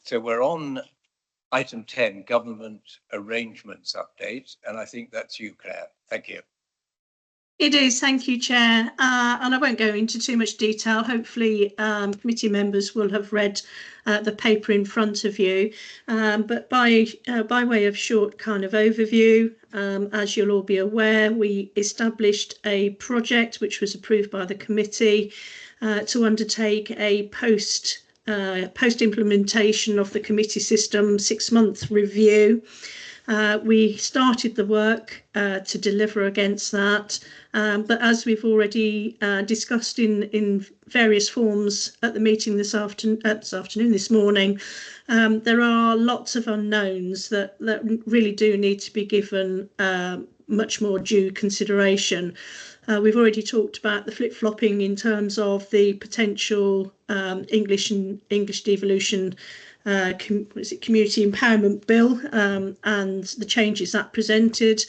So we're on item 10, government arrangements update, and I think that's you, Claire. Thank you. It is, thank you, Chair. And I won't go into too much detail. Hopefully, committee members will have read the paper in front of you. But by way of short kind of overview, as you'll all be aware, we established a project which was approved by the committee to undertake a post-implementation of the committee system 6-month review. We started the work to deliver against that, but as we've already discussed in various forms at the meeting this morning, there are lots of unknowns that really do need to be given much more due consideration. We've already talked about the flip-flopping in terms of the potential English devolution community empowerment bill and the changes that presented.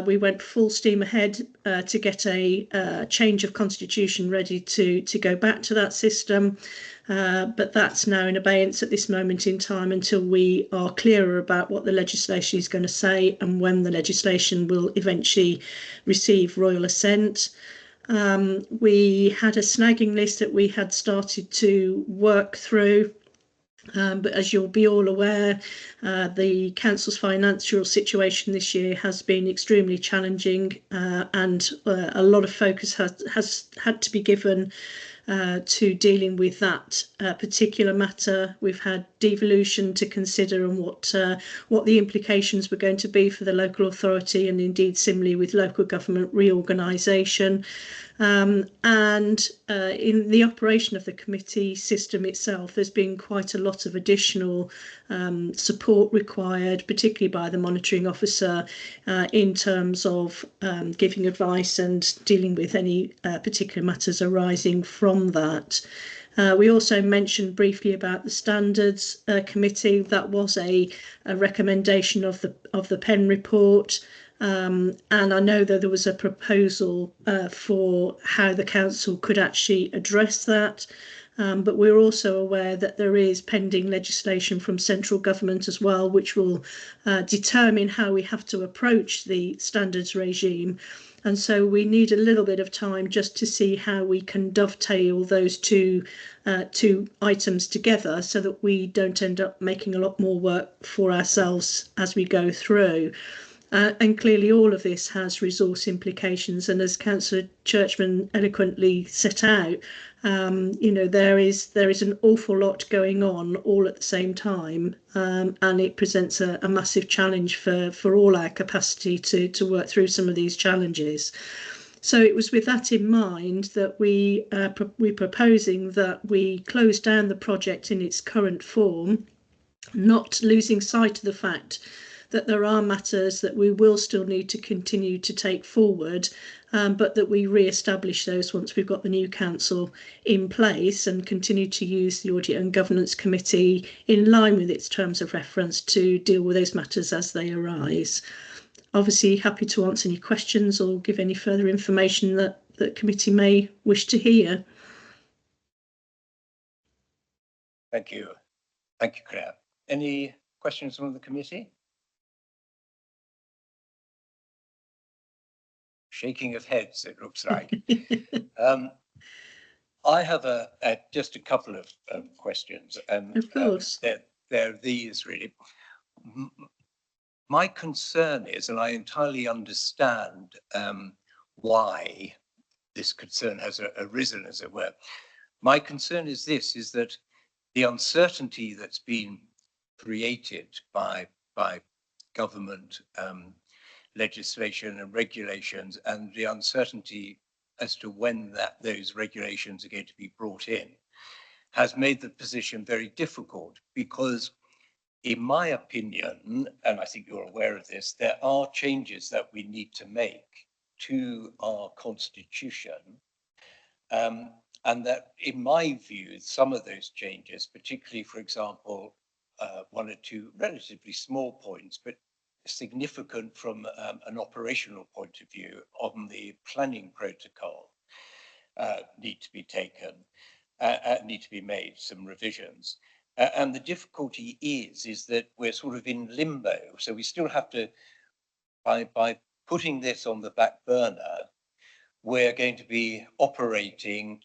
We went full steam ahead to get a change of constitution ready to go back to that system, but that's now in abeyance at this moment in time until we are clearer about what the legislation is going to say and when the legislation will eventually receive royal assent. We had a snagging list that we had started to work through. But as you'll be all aware, the council's financial situation this year has been extremely challenging, and a lot of focus has had to be given to dealing with that particular matter. We've had devolution to consider and what the implications were going to be for the local authority, and indeed similarly with local government reorganisation. And in the operation of the committee system itself, there's been quite a lot of additional support required, particularly by the monitoring officer, in terms of giving advice and dealing with any particular matters arising from that. We also mentioned briefly about the standards committee. That was a recommendation of the Penn report. And I know that there was a proposal for how the council could actually address that. But we're also aware that there is pending legislation from central government as well, which will determine how we have to approach the standards regime. And so we need a little bit of time just to see how we can dovetail those two items together so that we don't end up making a lot more work for ourselves as we go through. And clearly all of this has resource implications, and as Councillor Churchman eloquently set out, there is an awful lot going on all at the same time, and it presents a massive challenge for all our capacity to work through some of these challenges. So it was with that in mind that we're proposing that we close down the project in its current form, not losing sight of the fact that there are matters that we will still need to continue to take forward, but that we re-establish those once we've got the new council in place and continue to use the Audit and Governance Committee in line with its terms of reference to deal with those matters as they arise. Obviously, happy to answer any questions or give any further information that the committee may wish to hear. Thank you. Thank you, Claire. Any questions from the committee? shaking of heads, it looks like. I have just a couple of questions, and Of course. they're these really. My concern is, and I entirely understand why this concern has arisen, as it were. My concern is this, is that the uncertainty that's been created by government legislation and regulations, and the uncertainty as to when those regulations are going to be brought in, has made the position very difficult because, in my opinion, and I think you're aware of this, there are changes that we need to make to our constitution. And that, in my view, some of those changes, particularly, for example, one or two relatively small points, but significant from an operational point of view on the planning protocol, need to be taken, need to be made, some revisions. And the difficulty is that we're sort of in limbo. So we still have to, by putting this on the back burner, we're going to be operating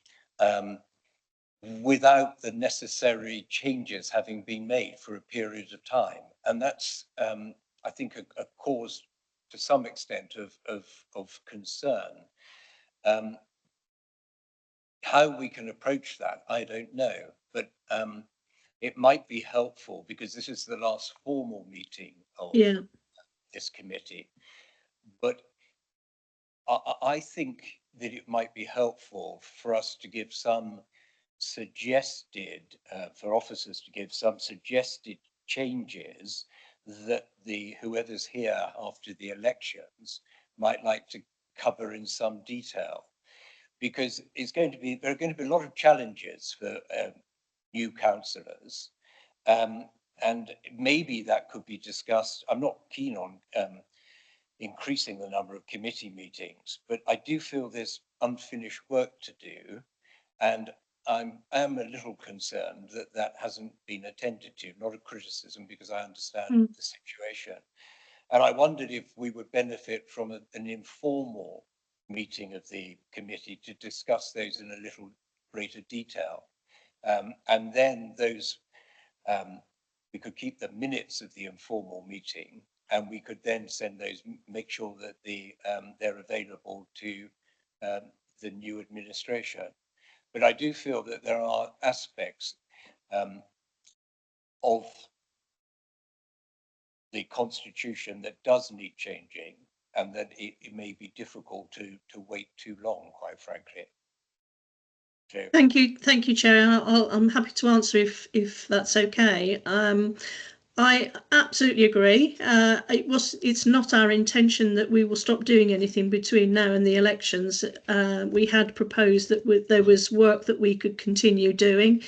without the necessary changes having been made for a period of time. And that's, I think, a cause to some extent of concern. How we can approach that, I don't know, but it might be helpful, because this is the last formal meeting of this committee. But I think that it might be helpful for us to give some suggested, for officers to give some suggested changes that whoever's here after the elections might like to cover in some detail. Because there are going to be a lot of challenges for new councillors, and maybe that could be discussed. I'm not keen on increasing the number of committee meetings, but I do feel there's unfinished work to do, and I am a little concerned that that hasn't been attended to. Not a criticism, because I understand the situation, and I wondered if we would benefit from an informal meeting of the committee to discuss those in a little greater detail. And then those, we could keep the minutes of the informal meeting, and we could then send those, make sure that they're available to the new administration. But I do feel that there are aspects of the constitution that does need changing, and that it may be difficult to wait too long, quite frankly. So, Thank you, Chair. I'm happy to answer if that's okay. I absolutely agree. It's not our intention that we will stop doing anything between now and the elections. We had proposed that there was work that we could continue doing.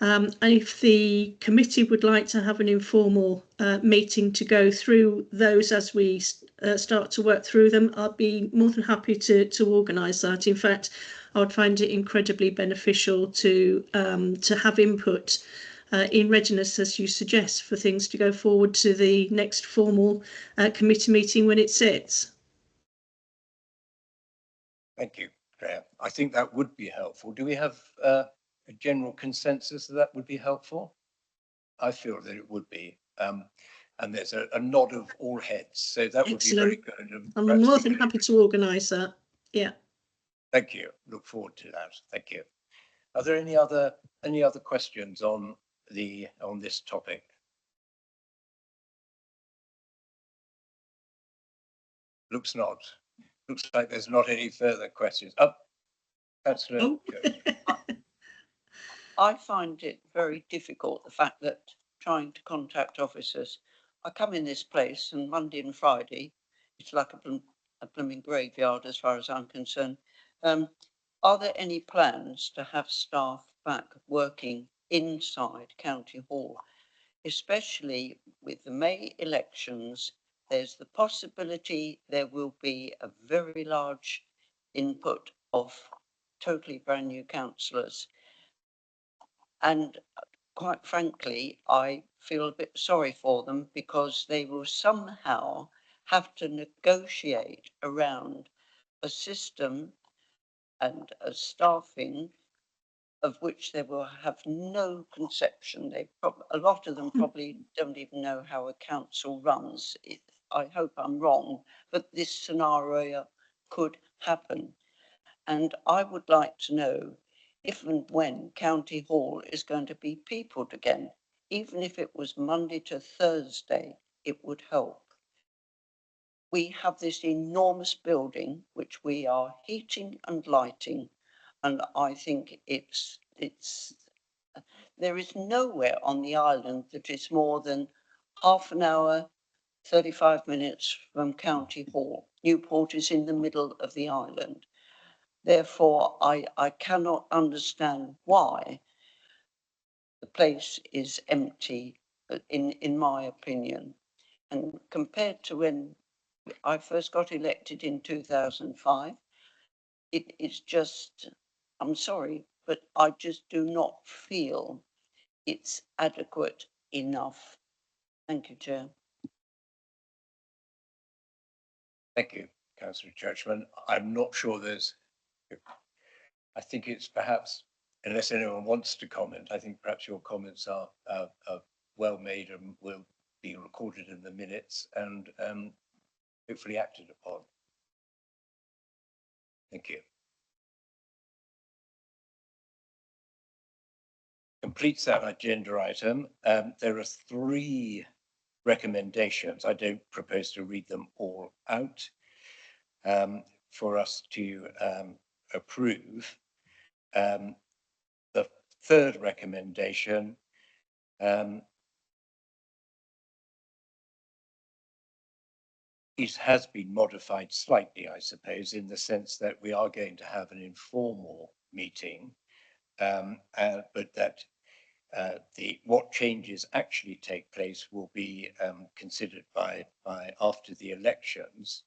And if the committee would like to have an informal meeting to go through those as we start to work through them, I'd be more than happy to organise that. In fact, I would find it incredibly beneficial to have input in readiness, as you suggest, for things to go forward to the next formal committee meeting when it sits. thank you, Claire. I think that would be helpful. Do we have a general consensus that would be helpful? I feel that it would be. And there's a nod of all heads, so that would be very good. I'm more than happy to organise that. Yeah. Thank you. Look forward to that. Thank you. Are there any other questions on this topic? Looks not. Looks like there's not any further questions. Councillor. I find it very difficult, the fact that trying to contact officers. I come in this place, and Monday and Friday, it's like a blooming graveyard as far as I'm concerned. Are there any plans to have staff back working inside County Hall, especially with the May elections? There's the possibility there will be a very large input of totally brand new councillors. And quite frankly, I feel a bit sorry for them, because they will somehow have to negotiate around a system and a staffing of which they will have no conception. A lot of them probably don't even know how a council runs. I hope I'm wrong, but this scenario could happen. And I would like to know if and when County Hall is going to be peopled again. Even if it was Monday to Thursday, it would help. We have this enormous building which we are heating and lighting, and I think there is nowhere on the island that is more than half an hour, 35 minutes from County Hall. Newport is in the middle of the island. Therefore, I cannot understand why the place is empty, in my opinion. And compared to when I first got elected in 2005, it is just, I'm sorry, but I just do not feel it's adequate enough. Thank you, Chair. Thank you, Councillor Churchman. I'm not sure I think it's perhaps, unless anyone wants to comment, I think perhaps your comments are well made and will be recorded in the minutes and hopefully acted upon. Thank you. Completes that agenda item. There are 3 recommendations. I don't propose to read them all out for us to approve. The 3rd recommendation has been modified slightly, I suppose, in the sense that we are going to have an informal meeting, but that what changes actually take place will be considered by after the elections,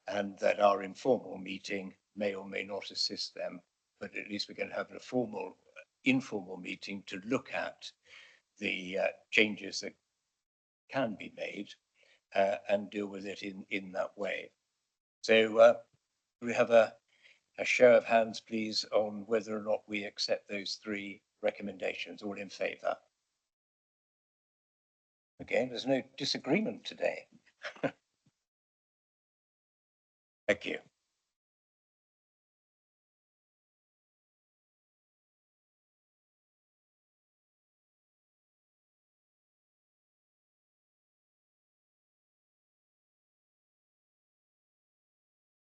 and that our informal meeting may or may not assist them, but at least we're going to have a informal meeting to look at the changes that can be made and deal with it in that way. So we have a show of hands, please, on whether or not we accept those 3 recommendations. All in favour? Again, there's no disagreement today. Thank you.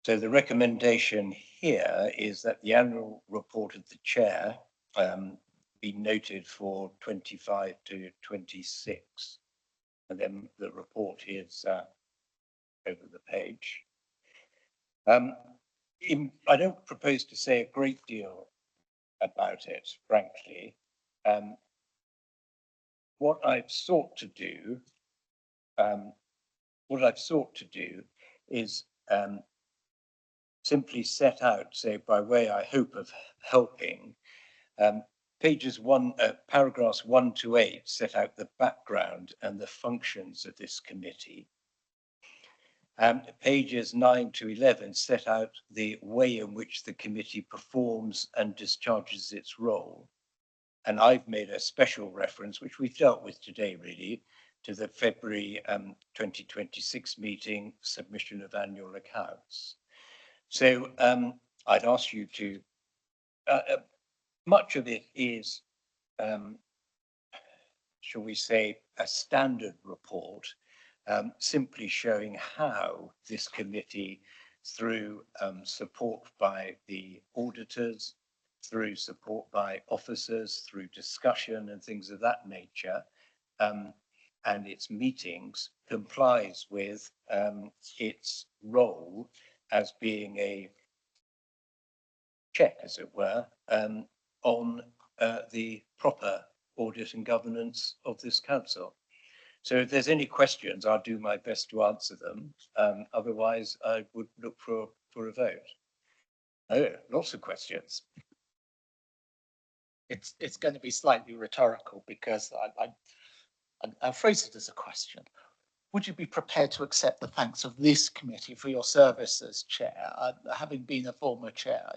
So the recommendation here is that the annual report of the chair be noted for 25 to 26. And then the report is over the page. I don't propose to say a great deal about it, frankly. What I've sought to do is simply set out, say, by way, I hope, of helping. Paragraphs 1 to 8 set out the background and the functions of this committee. Pages 9 to 11 set out the way in which the committee performs and discharges its role. And I've made a special reference, which we've dealt with today, really, to the February 2026 meeting submission of annual accounts. So I'd ask you to, much of it is, shall we say, a standard report, simply showing how this committee, through support by the auditors, through support by officers, through discussion and things of that nature, and its meetings, complies with its role as being a check, as it were, on the proper audit and governance of this council. So if there's any questions, I'll do my best to answer them. Otherwise, I would look for a vote. Oh, lots of questions. It's going to be slightly rhetorical because I'll phrase it as a question. would you be prepared to accept the thanks of this committee for your service as chair? Having been a former chair,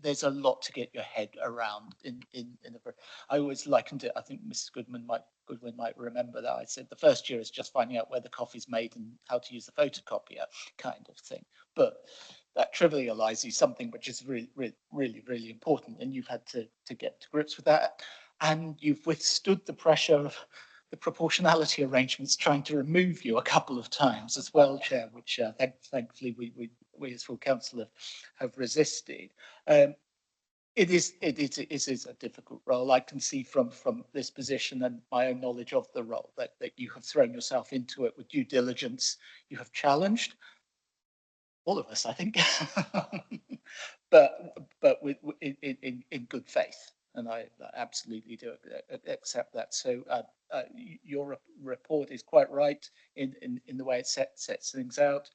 there's a lot to get your head around I always likened it, I think Mrs. Goodwin might remember that I said the first year is just finding out where the coffee's made and how to use the photocopier kind of thing. But that trivializes something which is really important, and you've had to get to grips with that. And you've withstood the pressure of the proportionality arrangements trying to remove you a couple of times as well, Chair, which thankfully we as full council have resisted. It is a difficult role. I can see from this position and my own knowledge of the role that you have thrown yourself into it with due diligence. You have challenged all of us, I think, but in good faith. And I absolutely do accept that. So your report is quite right in the way it sets things out.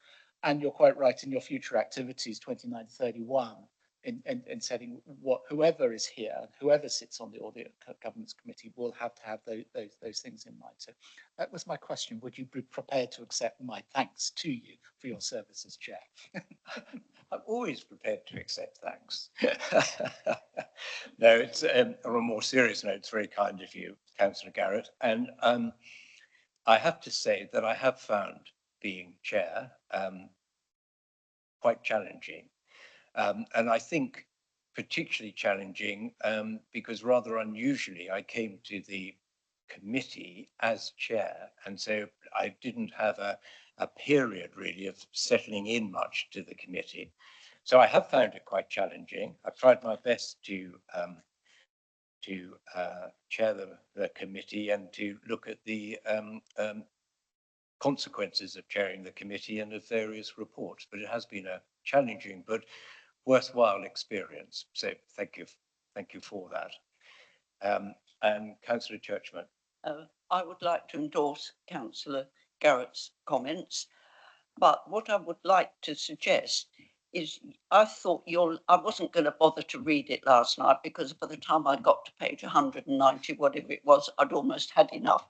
And you're quite right in your future activities, 29 to 31, in setting whoever is here, whoever sits on the Audit Governance Committee will have to have those things in mind. So that was my question. Would you be prepared to accept my thanks to you for your service as chair? I'm always prepared to accept thanks. No, it's on a more serious note, it's very kind of you, Councillor Garrett. And I have to say that I have found being chair quite challenging. And I think particularly challenging because rather unusually I came to the committee as chair, and so I didn't have a period really of settling in much to the committee. So I have found it quite challenging. I've tried my best to chair the committee and to look at the consequences of chairing the committee and of various reports, but it has been a challenging but worthwhile experience. So thank you for that. And Councillor Churchman. I would like to endorse Councillor Garrett's comments, but what I would like to suggest is I wasn't going to bother to read it last night because by the time I got to page 190, whatever it was, I'd almost had enough.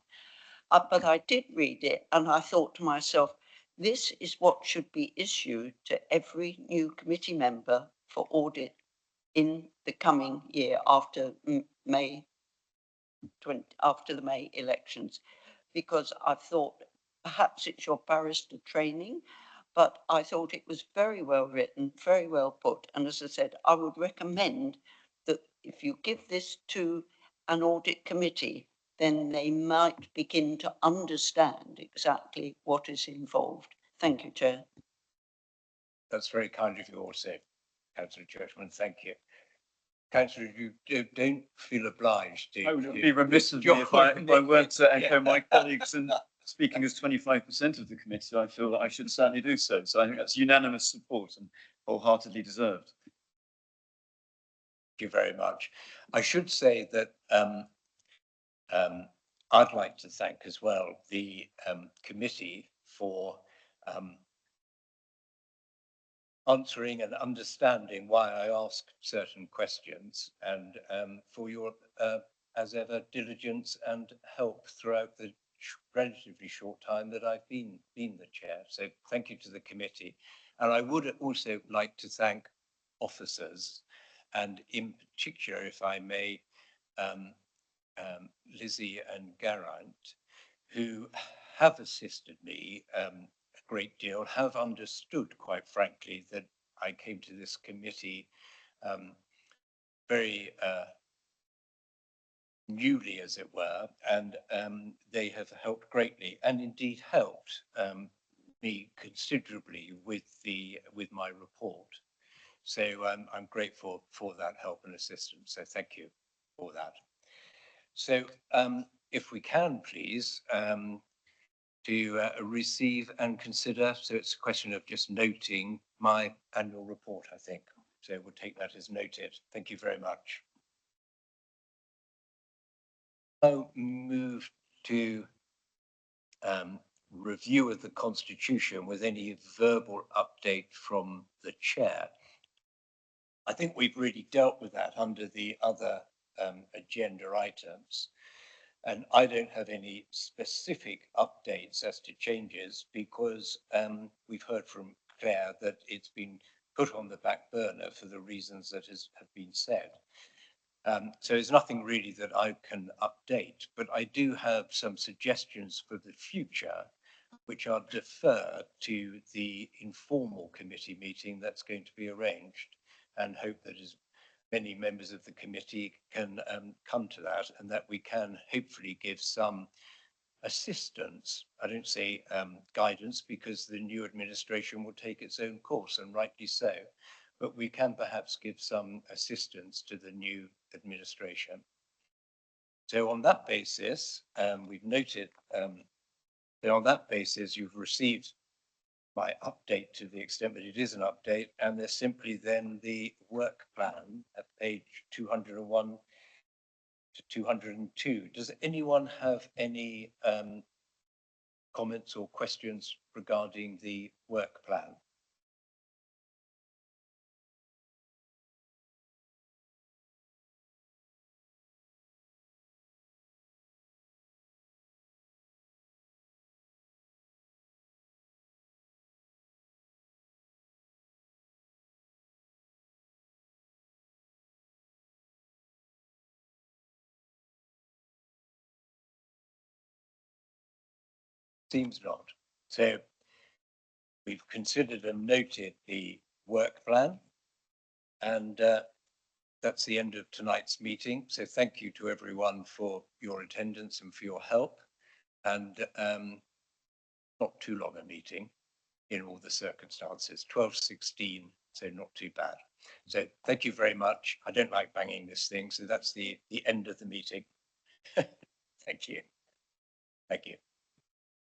But I did read it and I thought to myself, this is what should be issued to every new committee member for audit in the coming year after after the May elections, because I thought perhaps it's your barrister training, but I thought it was very well written, very well put. And as I said, I would recommend that if you give this to an audit committee, then they might begin to understand exactly what is involved. Thank you, Chair. That's very kind of you also, Councillor Churchman. Thank you. Councillor, you don't feel obliged to. I would be remiss of me if I weren't to echo my colleagues and speaking as 25% of the committee, I feel that I should certainly do so. So I think that's unanimous support and wholeheartedly deserved. Thank you very much. I should say that I'd like to thank as well the committee for answering and understanding why I ask certain questions, and for your, as ever, diligence and help throughout the relatively short time that I've been the chair. So thank you to the committee. And I would also like to thank officers, and in particular, if I may, Lizzie and Geraint, who have assisted me a great deal, have understood, quite frankly, that I came to this committee very newly, as it were, and they have helped greatly, and indeed helped me considerably with my report. So I'm grateful for that help and assistance. So thank you for that. So if we can, please, to receive and consider. So it's a question of just noting my annual report, I think. So we'll take that as noted. Thank you very much. I'll move to review of the Constitution with any verbal update from the chair. I think we've really dealt with that under the other agenda items. And I don't have any specific updates as to changes because we've heard from Claire that it's been put on the back burner for the reasons that have been said. So there's nothing really that I can update, but I do have some suggestions for the future, which I'll defer to the informal committee meeting that's going to be arranged, and hope that as many members of the committee can come to that, and that we can hopefully give some assistance. I don't say guidance, because the new administration will take its own course, and rightly so, but we can perhaps give some assistance to the new administration. So on that basis, we've noted that on that basis, you've received my update to the extent that it is an update, and there's simply then the work plan at page 201 to 202. Does anyone have any comments or questions regarding the work plan? Seems not. So we've considered and noted the work plan, and that's the end of tonight's meeting. So thank you to everyone for your attendance and for your help, and not too long a meeting in all the circumstances, 12:16, so not too bad. So thank you very much. I don't like banging this thing, so that's the end of the meeting. Thank you. Thank you.